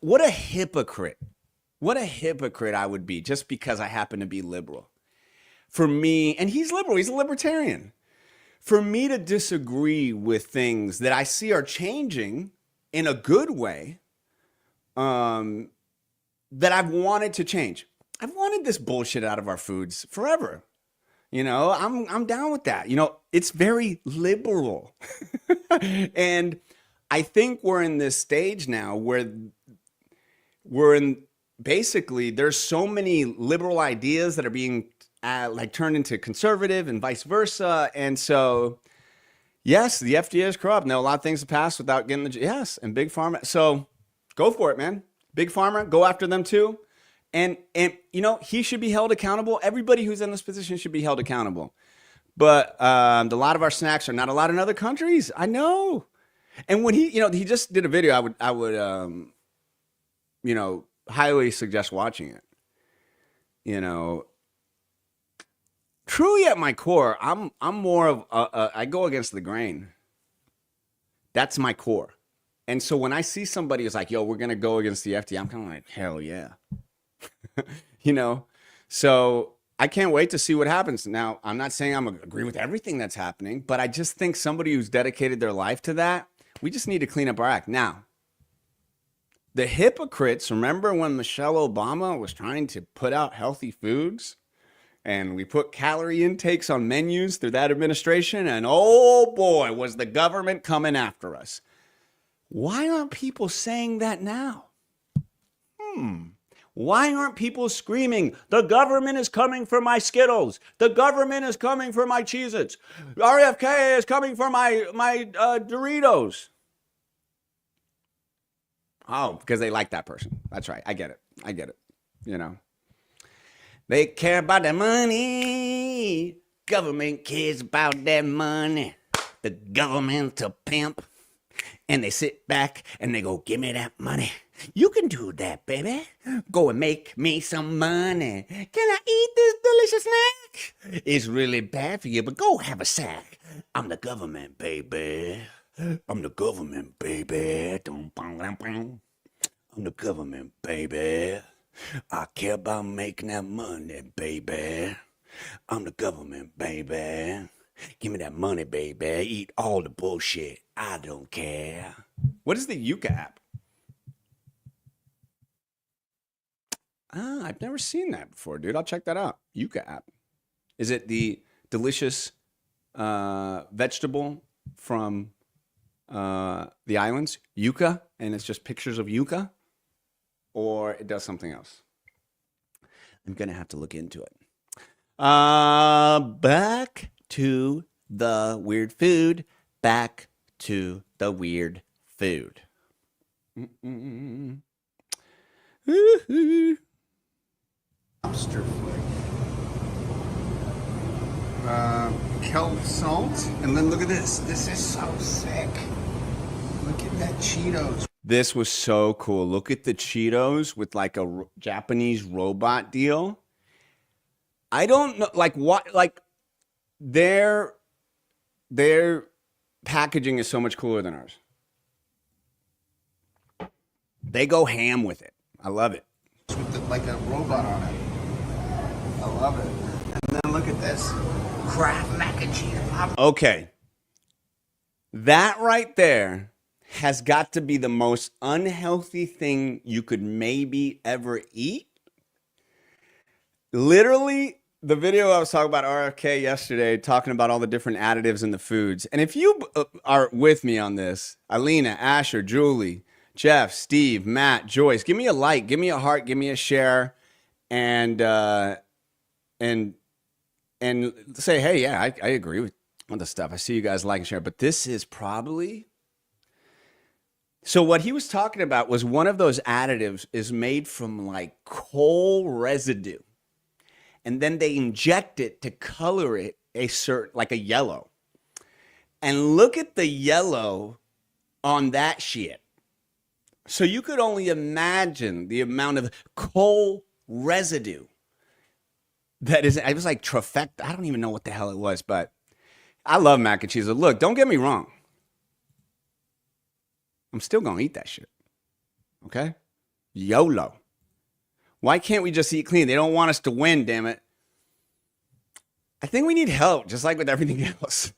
What a hypocrite. What a hypocrite I would be just because I happen to be liberal. For me, and he's liberal, he's a libertarian. For me to disagree with things that I see are changing in a good way, that I've wanted to change. I've wanted this bullshit out of our foods forever. You know, I'm down with that. You know, it's very liberal. And I think we're in this stage now where basically there's so many liberal ideas that are being like turned into conservative and vice versa. And so, yes, the FDA is corrupt. Now, a lot of things have passed without getting yes, and Big Pharma. So go for it, man. Big Pharma, go after them too. And you know, he should be held accountable. Everybody who's in this position should be held accountable. But a lot of our snacks are not allowed in other countries. I know. And when he just did a video, I would highly suggest watching it. You know, truly at my core, I'm more of I go against the grain. That's my core. And so when I see somebody who's like, yo, we're going to go against the FDA, I'm kind of like, hell yeah. You know, so I can't wait to see what happens. Now, I'm not saying I'm agree with everything that's happening, but I just think somebody who's dedicated their life to that, we just need to clean up our act. Now, the hypocrites, remember when Michelle Obama was trying to put out healthy foods and we put calorie intakes on menus through that administration, and oh boy, was the government coming after us. Why aren't people saying that now? Why aren't people screaming, the government is coming for my Skittles. The government is coming for my Cheez-Its. RFK is coming for my Doritos. Oh, because they like that person. That's right. I get it. You know. They care about their money. Government cares about their money. The government's a pimp. And they sit back and they go, give me that money. You can do that, baby. Go and make me some money. Can I eat this delicious snack? It's really bad for you, but go have a sack. I'm the government, baby. I'm the government, baby. I'm the government, baby. I care about making that money, baby. I'm the government, baby. Give me that money, baby. Eat all the bullshit. I don't care. What is the Yuka app? I've never seen that before, dude. I'll check that out. Yuka app. Is it the delicious vegetable from the islands? Yuka? And it's just pictures of yuca? Or it does something else? I'm going to have to look into it. Back to the weird food. Back to the weird food. Lobster flake. Kelp salt. And then look at this. This is so sick. Look at that Cheetos. This was so cool. Look at the Cheetos with like a Japanese robot deal. I don't know, like what, like their packaging is so much cooler than ours. They go ham with it. I love it. With like a robot on it. I love it. And then look at this. Kraft mac and cheese pop. Okay. That right there has got to be the most unhealthy thing you could maybe ever eat. Literally, the video I was talking about RFK yesterday, talking about all the different additives in the foods. And if you are with me on this, Alina, Asher, Julie, Jeff, Steve, Matt, Joyce, give me a like, give me a heart, give me a share, and say, hey, yeah, I agree with the stuff. I see you guys like and share, but this is probably. So what he was talking about was one of those additives is made from like coal residue. And then they inject it to color it a certain, like a yellow. And look at the yellow on that shit. So you could only imagine the amount of coal residue that is. I was like trifecta. I don't even know what the hell it was, but I love mac and cheese. Look, don't get me wrong. I'm still going to eat that shit. Okay? YOLO. Why can't we just eat clean? They don't want us to win, damn it. I think we need help, just like with everything else.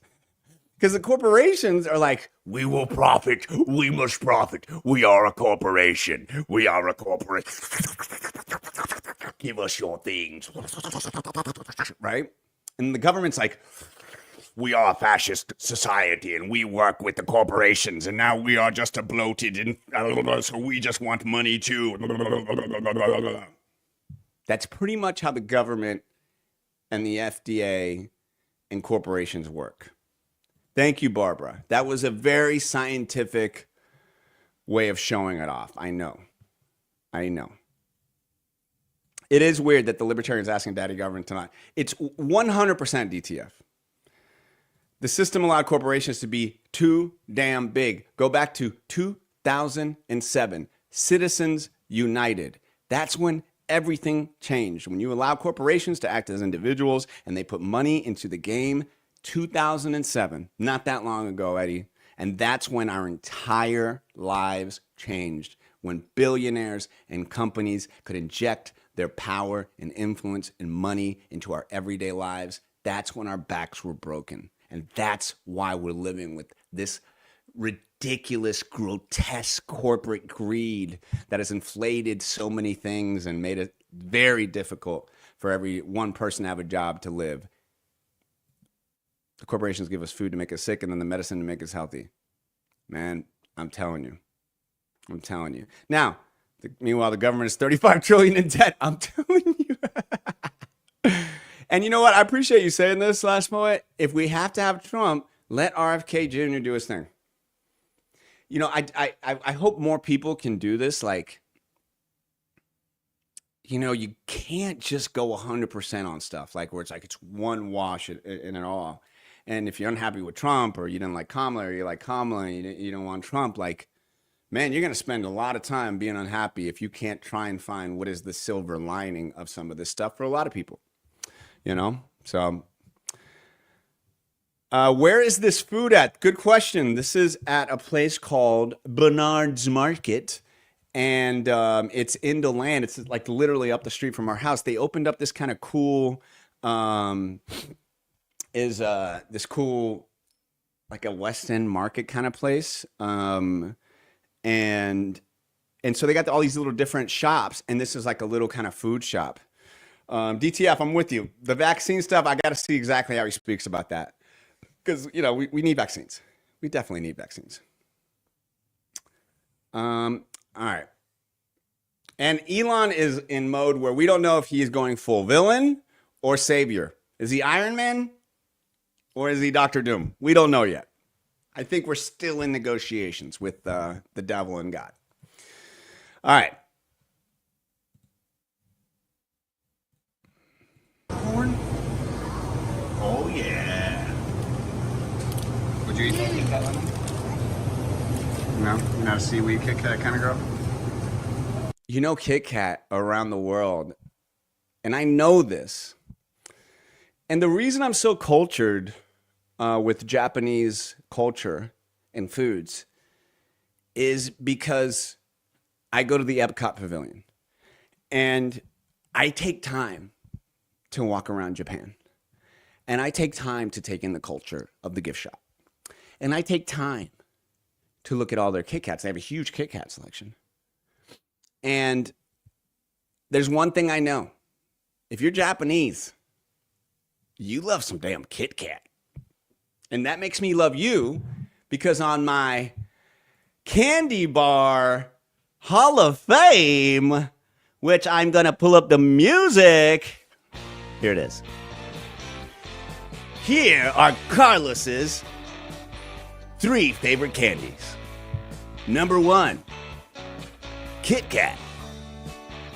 Because the corporations are like, we will profit. We must profit. We are a corporation. We are a corporation. Give us your things. Right? And the government's like, we are a fascist society and we work with the corporations and now we are just a bloated and so we just want money too. That's pretty much how the government and the FDA and corporations work. Thank you, Barbara. That was a very scientific way of showing it off. I know. It is weird that the libertarians asking daddy government tonight. It's 100% DTF. The system allowed corporations to be too damn big. Go back to 2007. Citizens United. That's when everything changed. When you allow corporations to act as individuals and they put money into the game, 2007, not that long ago, Eddie. And that's when our entire lives changed. When billionaires and companies could inject their power and influence and money into our everyday lives. That's when our backs were broken. And that's why we're living with this ridiculous, grotesque corporate greed that has inflated so many things and made it very difficult for every one person to have a job to live. The corporations give us food to make us sick and then the medicine to make us healthy. Man, I'm telling you. I'm telling you. Now, meanwhile, the government is 35 trillion in debt. I'm telling you. And you know what? I appreciate you saying this, Last Poet. If we have to have Trump, let RFK Jr. do his thing. You know, I hope more people can do this. Like, you know, you can't just go 100% on stuff like where it's like it's one wash in it all. And if you're unhappy with Trump or you don't like Kamala or you like Kamala and you don't want Trump, like, man, you're going to spend a lot of time being unhappy if you can't try and find what is the silver lining of some of this stuff for a lot of people, you know? So where is this food at? Good question. This is at a place called Bernard's Market. And it's in DeLand. It's like literally up the street from our house. They opened up this kind of cool, this cool, like a West End market kind of place. And so they got all these little different shops, and this is like a little kind of food shop. DTF, I'm with you. The vaccine stuff, I got to see exactly how he speaks about that. Because, you know, we need vaccines. We definitely need vaccines. All right. And Elon is in mode where we don't know if he's going full villain or savior. Is he Iron Man or is he Doctor Doom? We don't know yet. I think we're still in negotiations with the devil and God. All right. Corn? Oh, yeah. Would you eat that Kit Kat lemon? No? You're not a seaweed Kit Kat kind of girl? You know, Kit Kat around the world, and I know this, and the reason I'm so cultured with Japanese culture and foods is because I go to the Epcot Pavilion, and I take time to walk around Japan, and I take time to take in the culture of the gift shop, and I take time to look at all their Kit Kats. They have a huge Kit Kat selection. And there's one thing I know. If you're Japanese, you love some damn Kit Kat. And that makes me love you because on my candy bar Hall of Fame, which I'm going to pull up the music. Here it is. Here are Carlos's 3 favorite candies. Number 1. Kit Kat.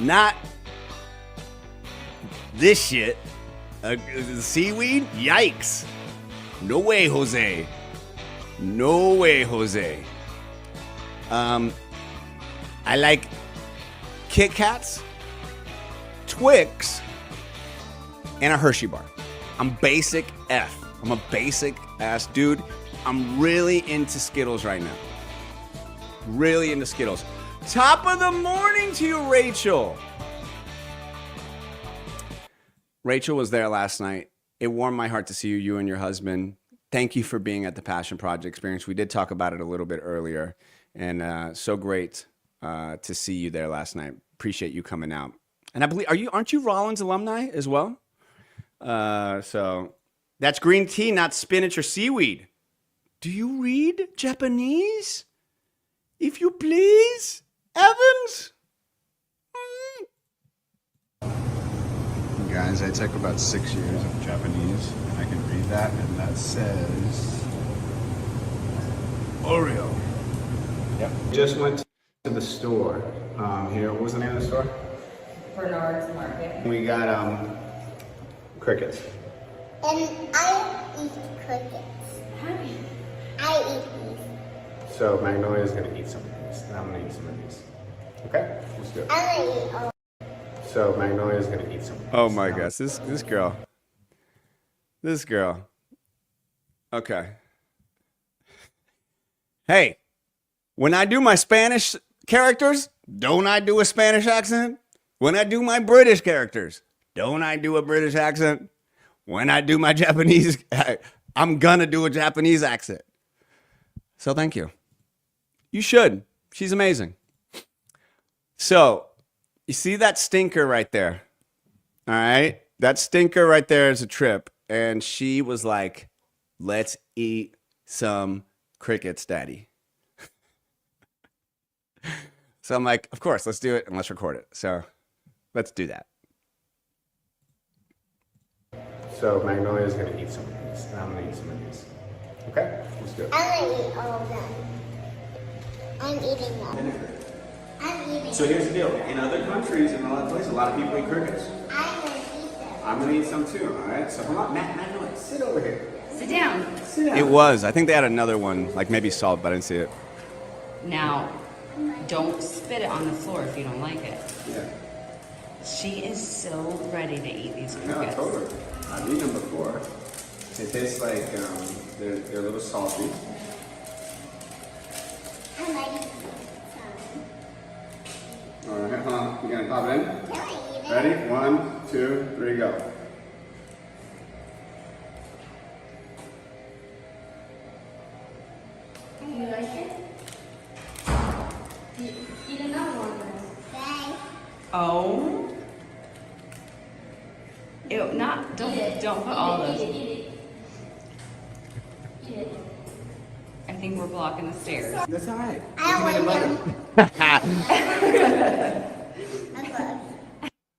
Not this shit. Seaweed? Yikes. No way, Jose. No way, Jose. I like Kit Kats, Twix, and a Hershey bar. I'm basic F. I'm a basic ass dude. I'm really into Skittles right now. Really into Skittles. Top of the morning to you, Rachel. Rachel was there last night. It warmed my heart to see you and your husband. Thank you for being at the Passion Project Experience. We did talk about it a little bit earlier, and so great to see you there last night. Appreciate you coming out. And I believe, aren't you Rollins alumni as well? So that's green tea, not spinach or seaweed. Do you read Japanese? If you please. Evans? Guys, I took about 6 years of Japanese, and I can read that, and that says Oreo. Yep. Just went to the store. Here, what was the name of the store? Bernard's Market. We got crickets. And I eat crickets. I eat these. So Magnolia's gonna eat some of these. And I'm gonna eat some of these. Okay? Let's do it. I'm gonna eat all. So Magnolia's gonna eat some of these. Oh my gosh, this girl. This girl. Okay. Hey, when I do my Spanish characters, don't I do a Spanish accent? When I do my British characters, don't I do a British accent? When I do my Japanese, I'm gonna do a Japanese accent. So thank you. You should. She's amazing. So, you see that stinker right there? All right? That stinker right there is a trip. And she was like, let's eat some crickets, Daddy. So I'm like, of course, let's do it and let's record it. So let's do that. So Magnolia's gonna eat some of these, and I'm gonna eat some of these. Okay, let's do it. I'm gonna eat all of them. I'm eating them. I'm eating So here's the deal. In other countries, in a lot of places, a lot of people eat crickets. I'm gonna eat them. I'm gonna eat some too, all right? So come on, Magnolia, sit over here. Sit down. Sit down. It was. I think they had another one, like maybe salt, but I didn't see it. Now, don't spit it on the floor if you don't like it. Yeah. She is so ready to eat these No, crickets. totally. I've eaten them before. They taste like, they're a little salty. I like them. All right, hold on. You gonna pop it in? Can I eat it? Ready? 1, 2, 3, go. You like it? Eat another one then. Okay. Oh. Ew, don't put all those. Eat it. I think we're blocking the stairs. That's all right. I don't like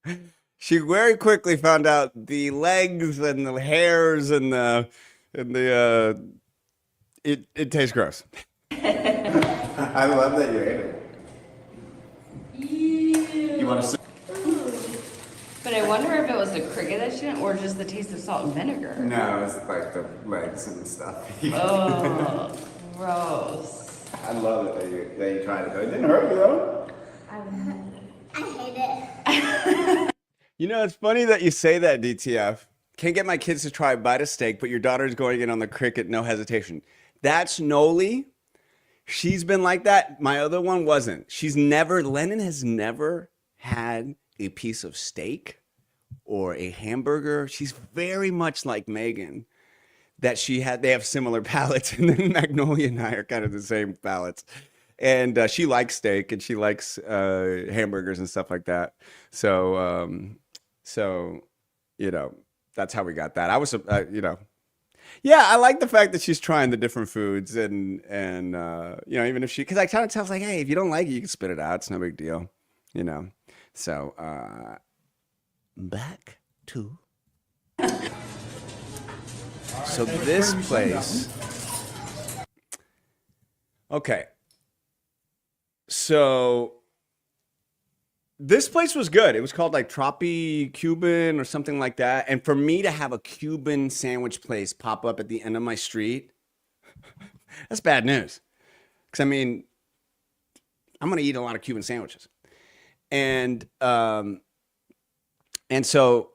them. She very quickly found out the legs and the hairs and it tastes gross. I love that you ate it. You want to? But I wonder if it was the cricket that she didn't, or just the taste of salt and vinegar. No, it's like the legs and stuff. Oh, gross. I love it that you tried it. It didn't hurt you though. I hate it. You know, it's funny that you say that, DTF. Can't get my kids to try a bite of steak, but your daughter's going in on the cricket, no hesitation. That's Noli. She's been like that. My other one wasn't. Lennon has never had a piece of steak or a hamburger. She's very much like Megan, that they have similar palates, and then Magnolia and I are kind of the same palates. And she likes steak and she likes hamburgers and stuff like that. So, you know, that's how we got that. I was, yeah, I like the fact that she's trying the different foods and you know, even if because I kind of tell her, like, hey, if you don't like it, you can spit it out. It's no big deal, you know. So, back to. So this place. Okay. So this place was good. It was called like Tropi Cuban or something like that. And for me to have a Cuban sandwich place pop up at the end of my street, that's bad news. Because I mean, I'm going to eat a lot of Cuban sandwiches. And so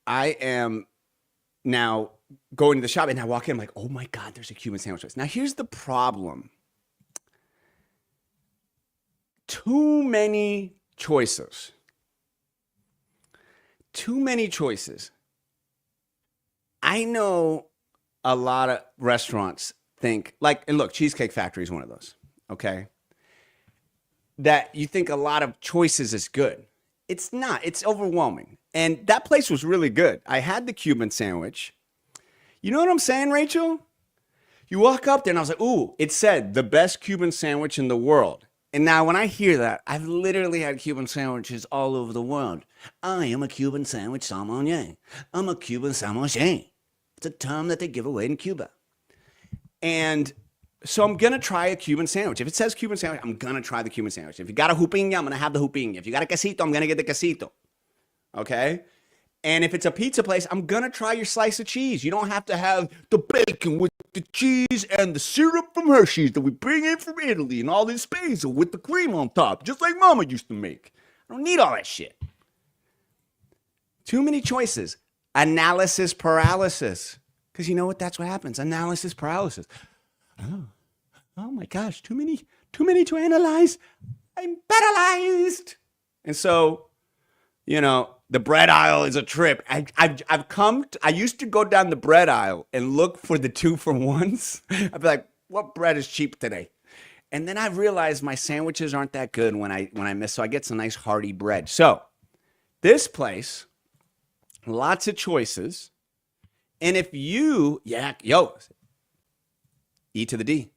I am now going to the shop and I walk in, I'm like, oh my God, there's a Cuban sandwich place. Now here's the problem. Too many choices. Too many choices. I know a lot of restaurants think, like, and look, Cheesecake Factory is one of those, okay? That you think a lot of choices is good. It's not. It's overwhelming. And that place was really good. I had the Cuban sandwich. You know what I'm saying, Rachel? You walk up there and I was like, ooh, it said the best Cuban sandwich in the world. And now when I hear that, I've literally had Cuban sandwiches all over the world. I am a Cuban sandwich sommelier. I'm a Cuban sommelier. It's a term that they give away in Cuba. And so I'm going to try a Cuban sandwich. If it says Cuban sandwich, I'm going to try the Cuban sandwich. If you got a jupiña, I'm going to have the jupiña. If you got a quesito, I'm going to get the quesito. Okay? And if it's a pizza place, I'm going to try your slice of cheese. You don't have to have the bacon with the cheese and the syrup from Hershey's that we bring in from Italy and all this basil with the cream on top, just like Mama used to make. I don't need all that shit. Too many choices. Analysis paralysis. Because you know what? That's what happens. Analysis paralysis. Oh my gosh, too many to analyze. I'm paralyzed. And so, you know, the bread aisle is a trip. I used to go down the bread aisle and look for the 2-for-1s. I'd be like, what bread is cheap today? And then I realized my sandwiches aren't that good when I miss, so I get some nice hearty bread. So this place, lots of choices. And if you, E to the D.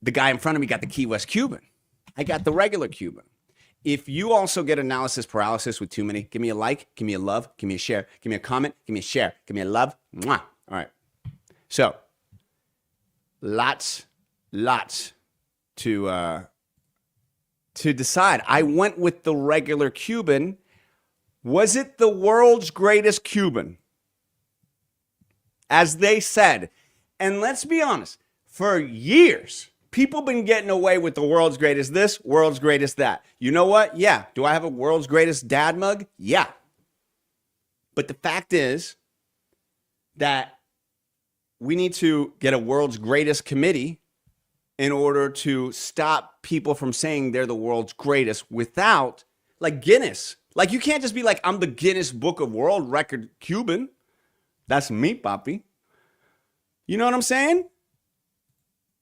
The guy in front of me got the Key West Cuban. I got the regular Cuban. If you also get analysis paralysis with too many, give me a like, give me a love, give me a share, give me a comment, give me a share, give me a love. Mwah. All right. So, lots to decide. I went with the regular Cuban. Was it the world's greatest Cuban? As they said. And let's be honest, for years, people been getting away with the world's greatest this, world's greatest that. You know what? Yeah. Do I have a world's greatest dad mug? Yeah. But the fact is that we need to get a world's greatest committee in order to stop people from saying they're the world's greatest without, like Guinness. Like, you can't just be like, I'm the Guinness Book of World Record Cuban. That's me, papi. You know what I'm saying?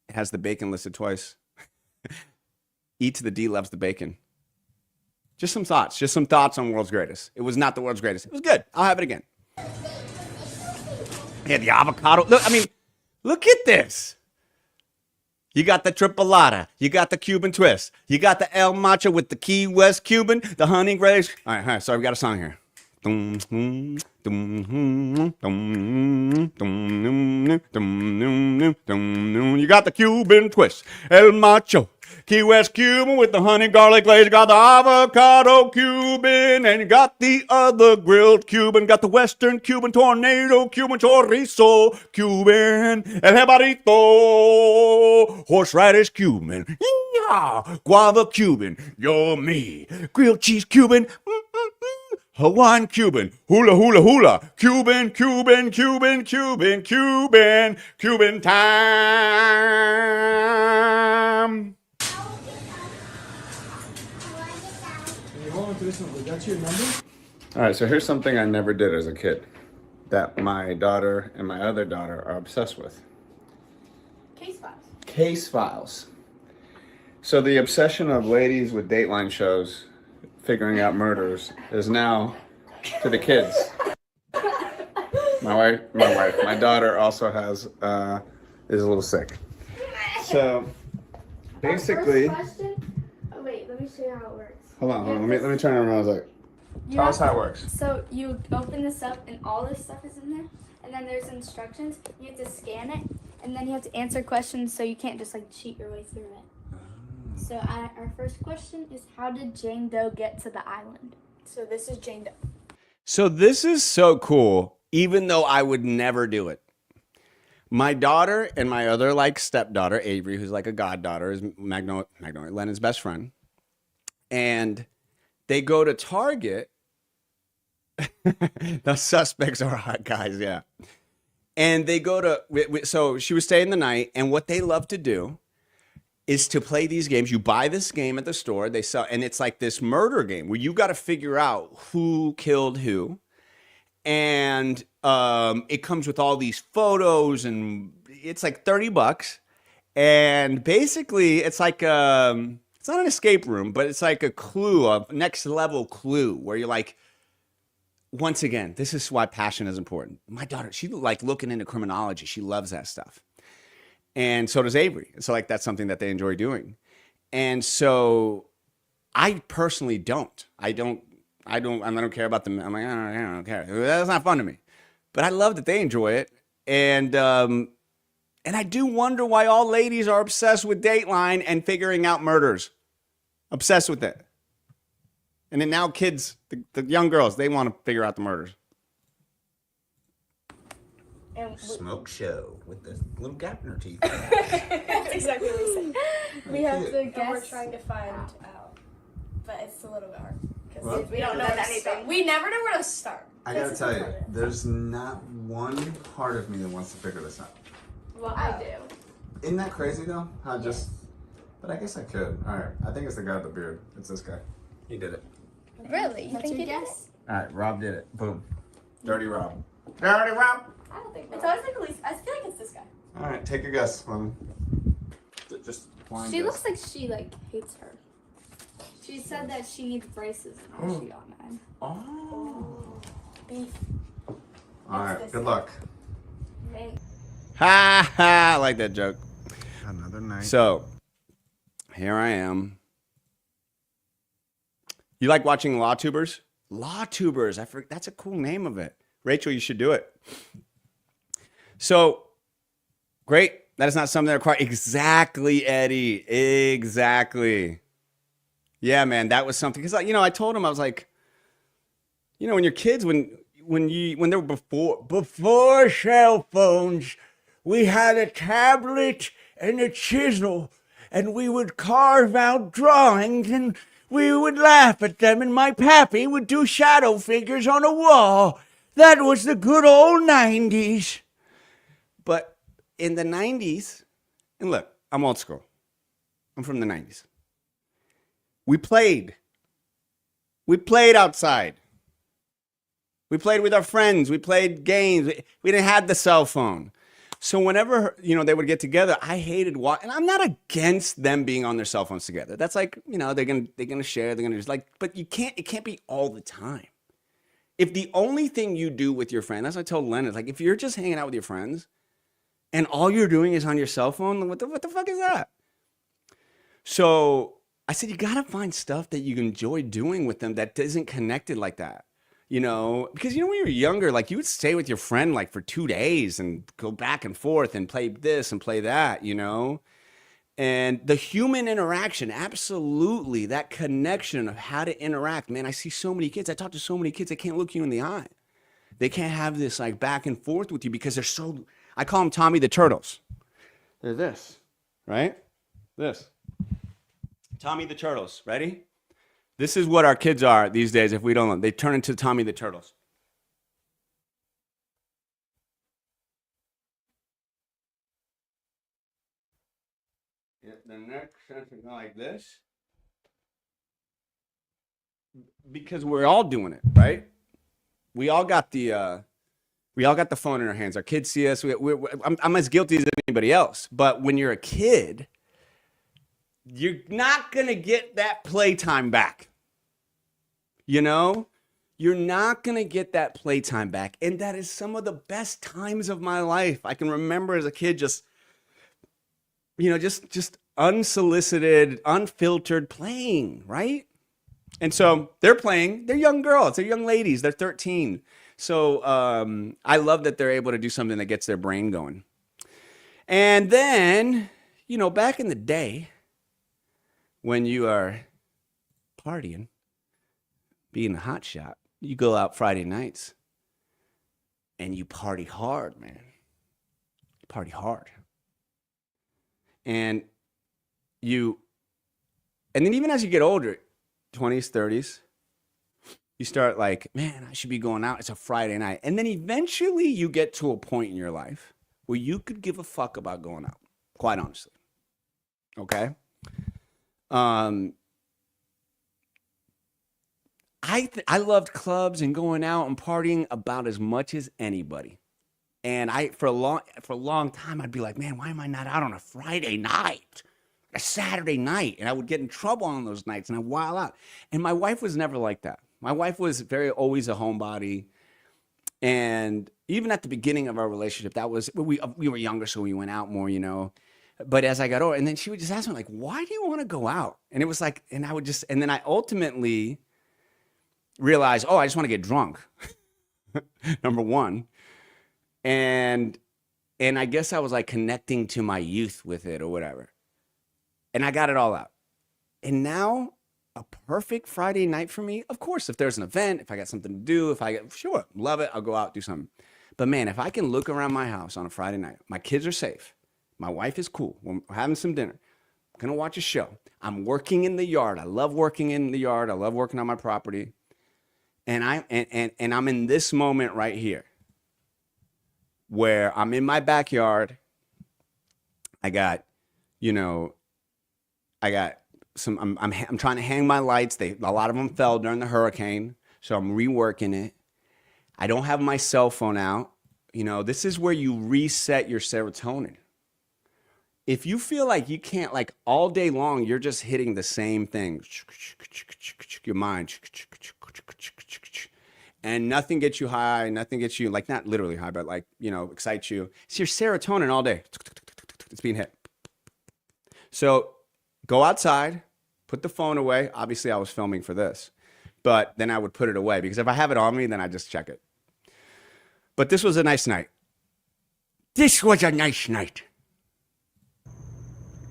It has the bacon listed twice. E to the D loves the bacon. Just some thoughts on world's greatest. It was not the world's greatest. It was good. I'll have it again. Yeah, the avocado. Look at this. You got the tripolata. You got the Cuban twist. You got the El Macho with the Key West Cuban, the honey grace. All right, sorry, we got a song here. You got the Cuban twist, El Macho, Key West Cuban with the honey garlic glaze. You got the avocado Cuban, and you got the other grilled Cuban. Got the Western Cuban, tornado Cuban, chorizo Cuban, El Jibarito, horseradish Cuban, guava Cuban, you're me, grilled cheese Cuban, Hawaiian Cuban, hula hula hula, Cuban time. All right, so here's something I never did as a kid that my daughter and my other daughter are obsessed with. Case files. So the obsession of ladies with Dateline shows figuring out murders is now to the kids. My daughter also has is a little sick. So basically, oh wait, let me show you how it works. hold on, let me turn it around. I was like, tell us how it works. So you open this up and all this stuff is in there, and then there's instructions. You have to scan it, and then you have to answer questions, so you can't just like cheat your way through it. So our first question is, how did Jane Doe get to the island? So this is Jane Doe. So this is so cool, even though I would never do it. My daughter and my other stepdaughter, Avery, who's like a goddaughter, is Magnolia Lennon's best friend. And they go to Target. The suspects are hot guys, yeah. And they go to, so she was staying the night, and what they love to do is to play these games. You buy this game at the store, they sell, and it's like this murder game where you got to figure out who killed who. And it comes with all these photos, and it's like $30. And basically, it's like it's not an escape room, but it's like a clue, a next level clue, where you're like, once again, this is why passion is important. My daughter, she like looking into criminology. She loves that stuff. And so does Avery. So like that's something that they enjoy doing. And so I personally don't. I don't care about them. I'm like, I don't care. That's not fun to me. But I love that they enjoy it. And I do wonder why all ladies are obsessed with Dateline and figuring out murders. Obsessed with it. And then now kids, the young girls, they want to figure out the murders. Smoke show with the little gap in her teeth. That's exactly what we said. We have to guess. And we're trying to find out, but it's a little bit hard Well, we don't know anything. We never know where to start. I gotta tell you, there's not one part of me that wants to figure this out. Well, I do. Isn't that crazy though? How just, but I guess I could. All right, I think it's the guy with the beard. It's this guy. He did it. Really? You think you guess? All right, Rob did it. Boom. Dirty Rob. Dirty Rob. I don't think it's always like Elise. I feel like it's this guy. All right, take a guess, Lemon. Just blind She guess. looks like she hates her. She said that she needs braces and all she got mad. Oh. Beef. All right, good luck. Thanks. Ha ha! I like that joke. Another night. So here I am You like watching Law Tubers? Law Tubers. That's a cool name of it. Rachel, you should do it. So, great. That is not something that requires. Exactly, Eddie. Exactly. Yeah, man, that was something. Because, I told him, I was like, when you're kids, when they were before cell phones, we had a tablet and a chisel, and we would carve out drawings, and we would laugh at them, and my pappy would do shadow figures on a wall. That was the good old 90s. But in the 90s, and look, I'm old school. I'm from the 90s. We played outside. We played with our friends. We played games. We didn't have the cell phone. So whenever, they would get together, I hated and I'm not against them being on their cell phones together. That's like, they're going to share, they're going to just but it can't be all the time. If the only thing you do with your friend, that's what I told Len, is like, if you're just hanging out with your friends and all you're doing is on your cell phone, what the fuck is that? So I said, you got to find stuff that you enjoy doing with them that isn't connected like that. Because when you're younger, like you would stay with your friend like for 2 days and go back and forth and play this and play that, and the human interaction, absolutely, that connection of how to interact. Man, I see so many kids. I talk to so many kids. They can't look you in the eye. They can't have this like back and forth with you because they're so, I call them Tommy the Turtles. They're this, right? This. Tommy the Turtles. Ready? This is what our kids are these days if we don't know. They turn into Tommy the Turtles. Get the neck something like this. Because we're all doing it, right? We all got the phone in our hands. Our kids see us. I'm as guilty as anybody else. But when you're a kid, you're not going to get that playtime back. You're not going to get that playtime back. And that is some of the best times of my life. I can remember as a kid just unsolicited, unfiltered playing, right? And so they're playing. They're young girls. They're young ladies. They're 13. So I love that they're able to do something that gets their brain going. And then, back in the day, when you are partying, being a hot shot, you go out Friday nights and you party hard, man. You party hard. And then even as you get older, 20s, 30s, you start like, man, I should be going out. It's a Friday night. And then eventually you get to a point in your life where you could give a fuck about going out, quite honestly. Okay? I loved clubs and going out and partying about as much as anybody. And for a long time, I'd be like, man, why am I not out on a Friday night, a Saturday night? And I would get in trouble on those nights and I'd wild out. And my wife was never like that. My wife was always a homebody. And even at the beginning of our relationship, that was, we were younger, so we went out more, But as I got older, and then she would just ask me, like, why do you want to go out? And it was like, and then I ultimately realized, I just want to get drunk. Number one. And I guess I was like connecting to my youth with it or whatever. And I got it all out. And now a perfect Friday night for me, of course, if there's an event, if I got something to do, sure, love it, I'll go out, do something. But man, if I can look around my house on a Friday night, my kids are safe, my wife is cool, we're having some dinner, I'm gonna watch a show, I'm working in the yard, I love working in the yard, I love working on my property, and I'm in this moment right here, where I'm in my backyard, I'm trying to hang my lights. A lot of them fell during the hurricane, so I'm reworking it. I don't have my cell phone out. This is where you reset your serotonin. If you feel like you can't, like all day long, you're just hitting the same thing. Your mind. And nothing gets you high, nothing gets you, like not literally high, but like, excites you. It's your serotonin all day. It's being hit. So go outside. Put the phone away. Obviously, I was filming for this. But then I would put it away because if I have it on me, then I just check it. But this was a nice night. This was a nice night.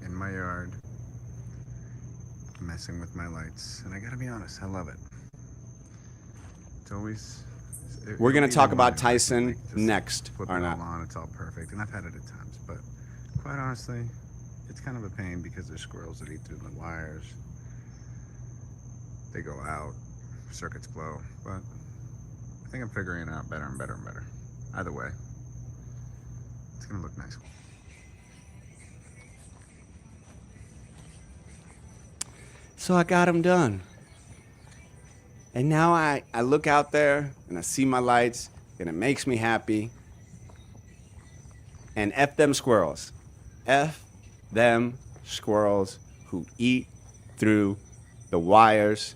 In my yard, messing with my lights, and I gotta be honest, I love it. It's always. We're gonna it'll be talk the about one Tyson just next, flip or it not? all on, it's all perfect, and I've had it at times, but quite honestly, it's kind of a pain because there's squirrels that eat through the wires. They go out, circuits blow, but I think I'm figuring it out better and better and better. Either way, it's gonna look nice. So I got them done. And now I look out there and I see my lights and it makes me happy. And F them squirrels. F them squirrels who eat through the wires.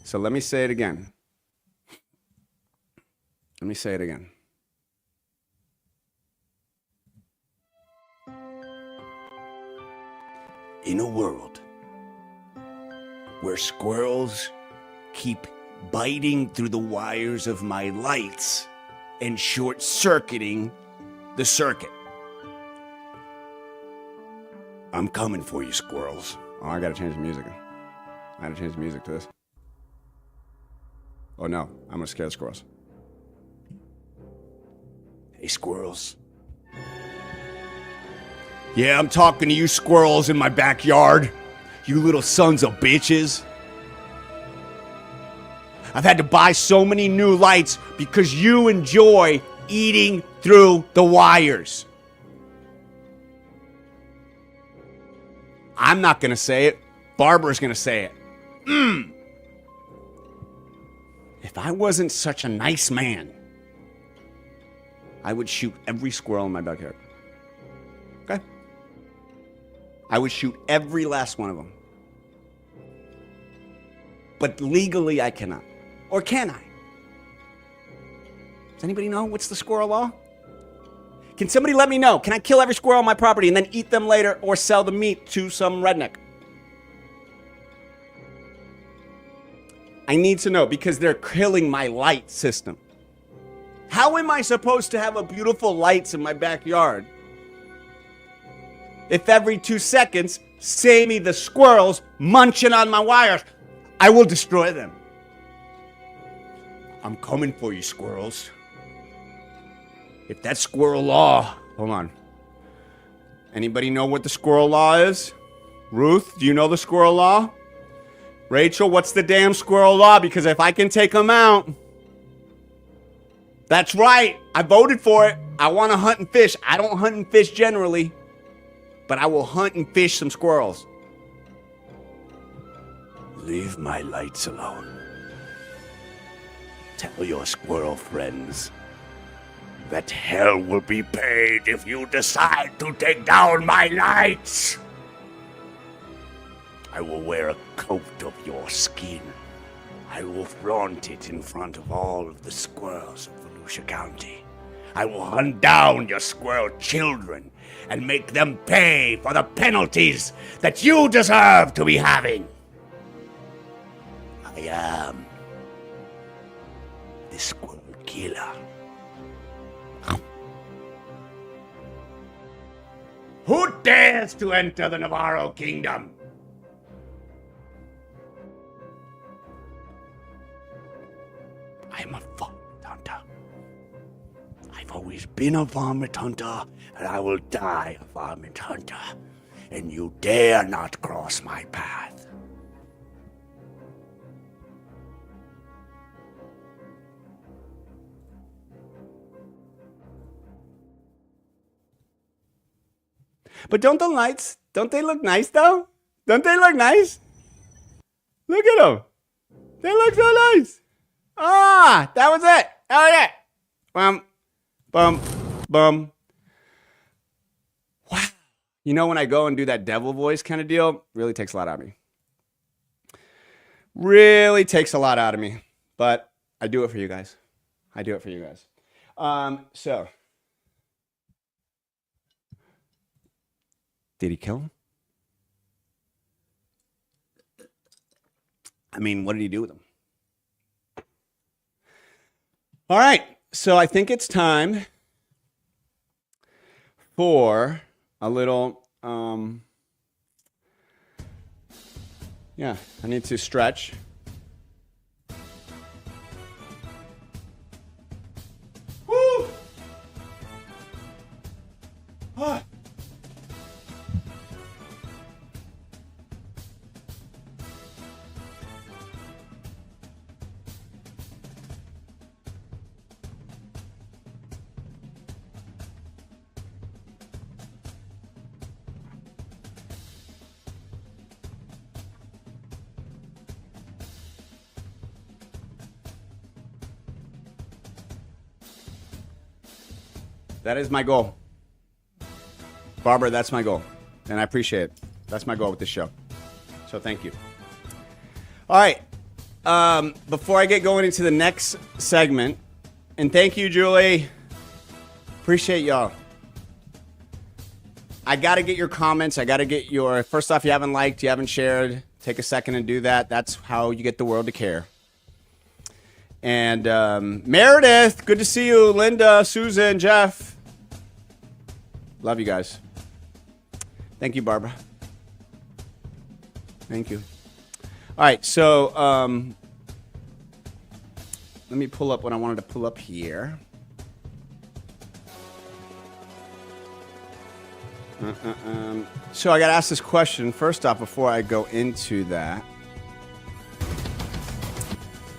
So let me say it again. Let me say it again. In a world where squirrels keep biting through the wires of my lights and short-circuiting the circuit, I'm coming for you, squirrels. Oh, I gotta change the music. I gotta change the music to this. Oh no, I'm gonna scare the squirrels. Hey, squirrels. Yeah, I'm talking to you squirrels in my backyard. You little sons of bitches. I've had to buy so many new lights because you enjoy eating through the wires. I'm not gonna say it. Barbara's gonna say it. If I wasn't such a nice man, I would shoot every squirrel in my backyard. Okay? I would shoot every last one of them. But legally, I cannot. Or can I? Does anybody know what's the squirrel law? Can somebody let me know? Can I kill every squirrel on my property and then eat them later or sell the meat to some redneck? I need to know because they're killing my light system. How am I supposed to have a beautiful lights in my backyard if every 2 seconds, Sammy the squirrel's munching on my wires? I will destroy them. I'm coming for you, squirrels. If that squirrel law... Hold on. Anybody know what the squirrel law is? Ruth, do you know the squirrel law? Rachel, what's the damn squirrel law? Because if I can take them out... That's right. I voted for it. I want to hunt and fish. I don't hunt and fish generally. But I will hunt and fish some squirrels. Leave my lights alone. Tell your squirrel friends that hell will be paid if you decide to take down my lights. I will wear a coat of your skin. I will flaunt it in front of all of the squirrels of Volusia County. I will hunt down your squirrel children and make them pay for the penalties that you deserve to be having. I am the squirrel killer. Who dares to enter the Navarro kingdom? I'm a varmint hunter. I've always been a varmint hunter, and I will die a varmint hunter. And you dare not cross my path. But don't the lights, don't they look nice though? Don't they look nice? Look at them. They look so nice. Ah, that was it. Oh yeah. Bum, bum, bum. Wow. You know when I go and do that devil voice kind of deal, really takes a lot out of me. Really takes a lot out of me. But I do it for you guys. I do it for you guys. So. Did he kill him? I mean, what did he do with him? All right. So I think it's time for a little, yeah, I need to stretch. Woo! Ah. That is my goal. Barbara, that's my goal. And I appreciate it. That's my goal with this show. So thank you. All right. Before I get going into the next segment, and thank you, Julie. Appreciate y'all. I got to get your comments. I got to get your, first off, you haven't liked, you haven't shared. Take a second and do that. That's how you get the world to care. And Meredith, good to see you. Linda, Susan, Jeff. Love you guys. Thank you, Barbara. Thank you. All right, so let me pull up what I wanted to pull up here. So I got to ask this question first off before I go into that.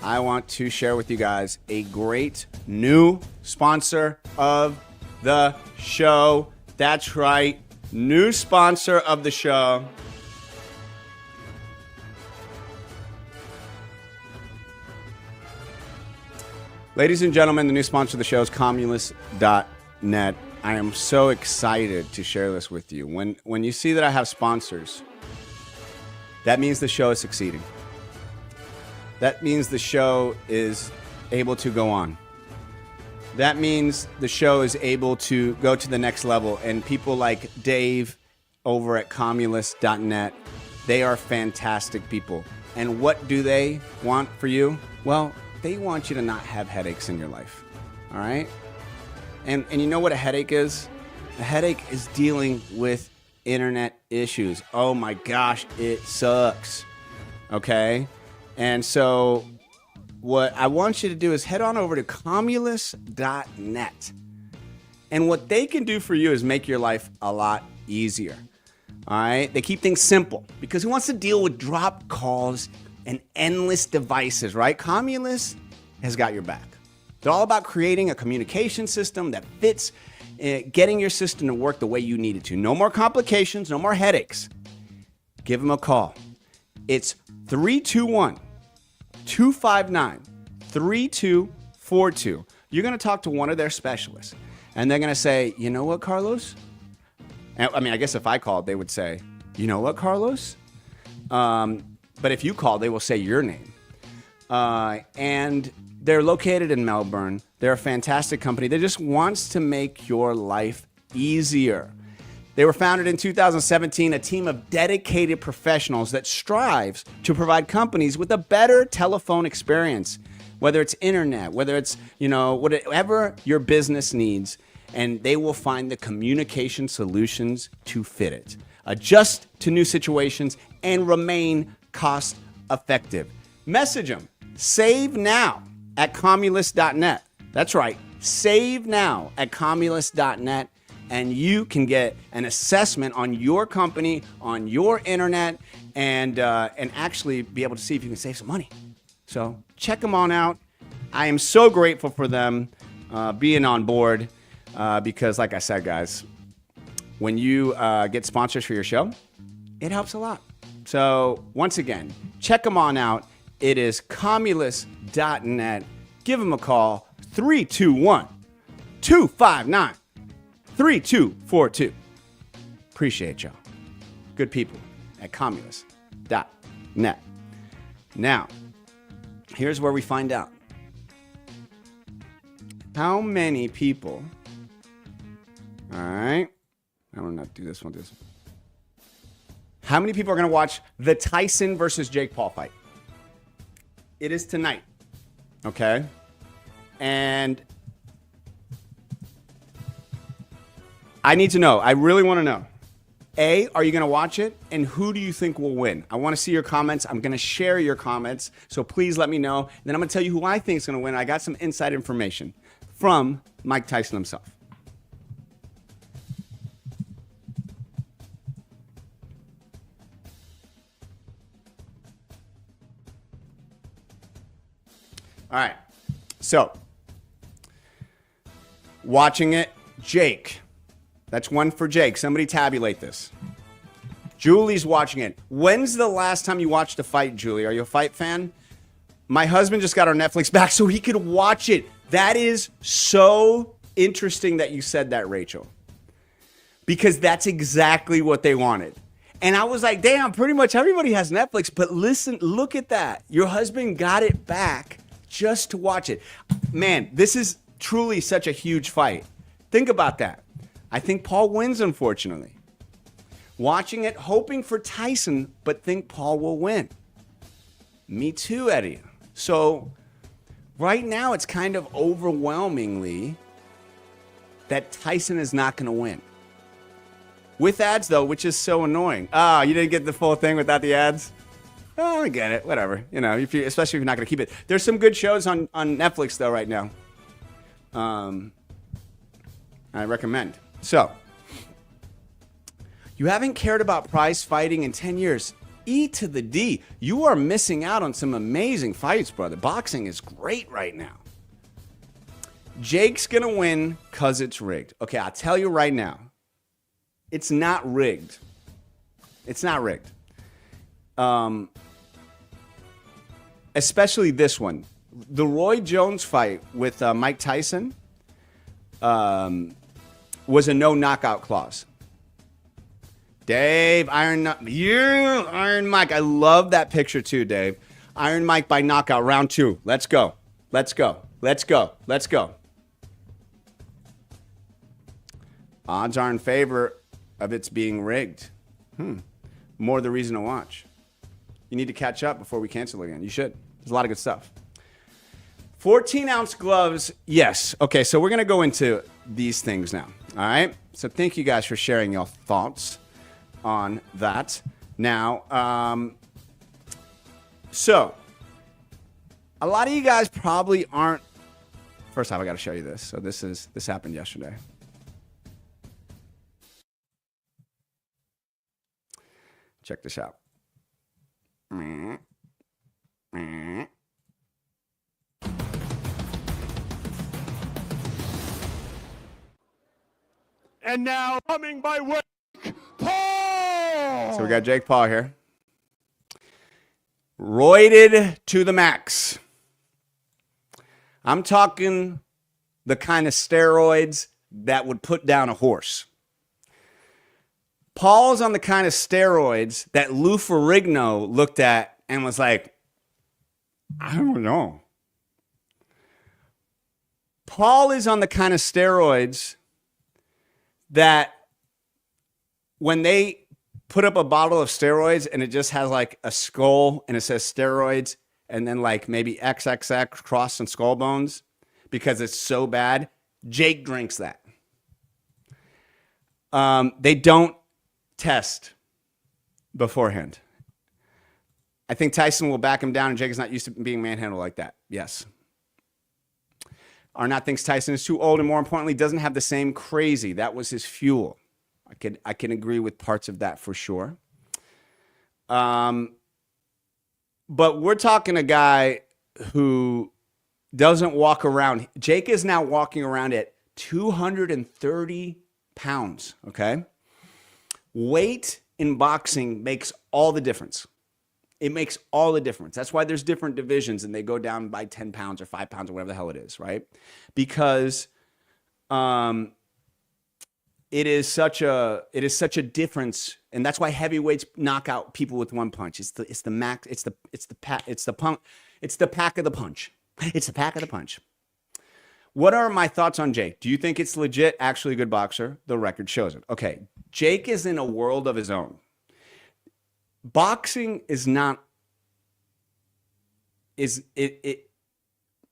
I want to share with you guys a great new sponsor of the show. That's right, new sponsor of the show. Ladies and gentlemen, the new sponsor of the show is Comulus.net. I am so excited to share this with you. When you see that I have sponsors, that means the show is succeeding. That means the show is able to go on. That means the show is able to go to the next level. And people like Dave over at Comulus.net, they are fantastic people. And what do they want for you? Well, they want you to not have headaches in your life. All right? And you know what a headache is? A headache is dealing with internet issues. Oh my gosh, it sucks. Okay? And so what I want you to do is head on over to Comulus.net. And what they can do for you is make your life a lot easier. All right? They keep things simple because who wants to deal with dropped calls and endless devices, right? Comulus has got your back. They're all about creating a communication system that fits, getting your system to work the way you need it to. No more complications, no more headaches. Give them a call. It's 321-259-3242. You're going to talk to one of their specialists, and they're going to say, you know what, Carlos? I mean, I guess if I called, they would say, you know what, Carlos? But if you call, they will say your name. And they're located in Melbourne. They're a fantastic company. They just wants to make your life easier. They were founded in 2017, a team of dedicated professionals that strives to provide companies with a better telephone experience, whether it's internet, whether it's, whatever your business needs, and they will find the communication solutions to fit it, adjust to new situations, and remain cost effective. Message them. Save now at Comulus.net. That's right. Save now at Comulus.net. And you can get an assessment on your company, on your internet, and actually be able to see if you can save some money. So check them on out. I am so grateful for them being on board because, like I said, guys, when you get sponsors for your show, it helps a lot. So once again, check them on out. It is Comulus.net. Give them a call, 321-259-3242. Appreciate y'all. Good people at Comulus.net. Now, here's where we find out. How many people, all right, I will not do this one, How many people are going to watch the Tyson versus Jake Paul fight? It is tonight, okay? And I need to know. I really want to know. A, are you going to watch it? And who do you think will win? I want to see your comments. I'm going to share your comments. So please let me know. And then I'm going to tell you who I think is going to win. I got some inside information from Mike Tyson himself. All right. So, watching it, Jake. That's one for Jake. Somebody tabulate this. Julie's watching it. When's the last time you watched a fight, Julie? Are you a fight fan? My husband just got our Netflix back so he could watch it. That is so interesting that you said that, Rachel. Because that's exactly what they wanted. And I was like, damn, pretty much everybody has Netflix. But listen, look at that. Your husband got it back just to watch it. Man, this is truly such a huge fight. Think about that. I think Paul wins, unfortunately. Watching it, hoping for Tyson, but think Paul will win. Me too, Eddie. So right now, it's kind of overwhelmingly that Tyson is not going to win. With ads, though, which is so annoying. Oh, you didn't get the full thing without the ads? Oh, I get it. Whatever. You know, especially if you're not going to keep it. There's some good shows on Netflix, though, right now. I recommend. So, you haven't cared about prize fighting in 10 years. E to the D. You are missing out on some amazing fights, brother. Boxing is great right now. Jake's going to win because it's rigged. Okay, I'll tell you right now. It's not rigged. It's not rigged. Especially this one. The Roy Jones fight with Mike Tyson was a no knockout clause. Dave, Iron Mike. I love that picture too, Dave. Iron Mike by knockout, round 2. Let's go. Let's go. Let's go. Let's go. Odds are in favor of its being rigged. More the reason to watch. You need to catch up before we cancel again. You should. There's a lot of good stuff. 14-ounce gloves, yes. Okay, so we're going to go into these things now. All right? So thank you guys for sharing your thoughts on that. Now, so a lot of you guys probably aren't. First off, I got to show you this. So this happened yesterday. Check this out. And now coming by way, Paul. So we got Jake Paul here. Roided to the max. I'm talking the kind of steroids that would put down a horse. Paul's on the kind of steroids that Lou Ferrigno looked at and was like, I don't know. Paul is on the kind of steroids that when they put up a bottle of steroids and it just has like a skull and it says steroids and then like maybe XXX cross and skull bones because it's so bad, Jake drinks that. They don't test beforehand. I think Tyson will back him down and Jake is not used to being manhandled like that. Yes. Arnott thinks Tyson is too old and more importantly doesn't have the same crazy. That was his fuel. I can agree with parts of that for sure. But we're talking a guy who doesn't walk around. Jake is now walking around at 230 pounds, okay? Weight in boxing makes all the difference. It makes all the difference. That's why there's different divisions and they go down by 10 pounds or 5 pounds or whatever the hell it is, right? Because it is such a difference, and that's why heavyweights knock out people with one punch. It's the pack of the punch. It's the pack of the punch. What are my thoughts on Jake? Do you think it's legit, actually a good boxer? The record shows it. Okay, Jake is in a world of his own. Boxing is not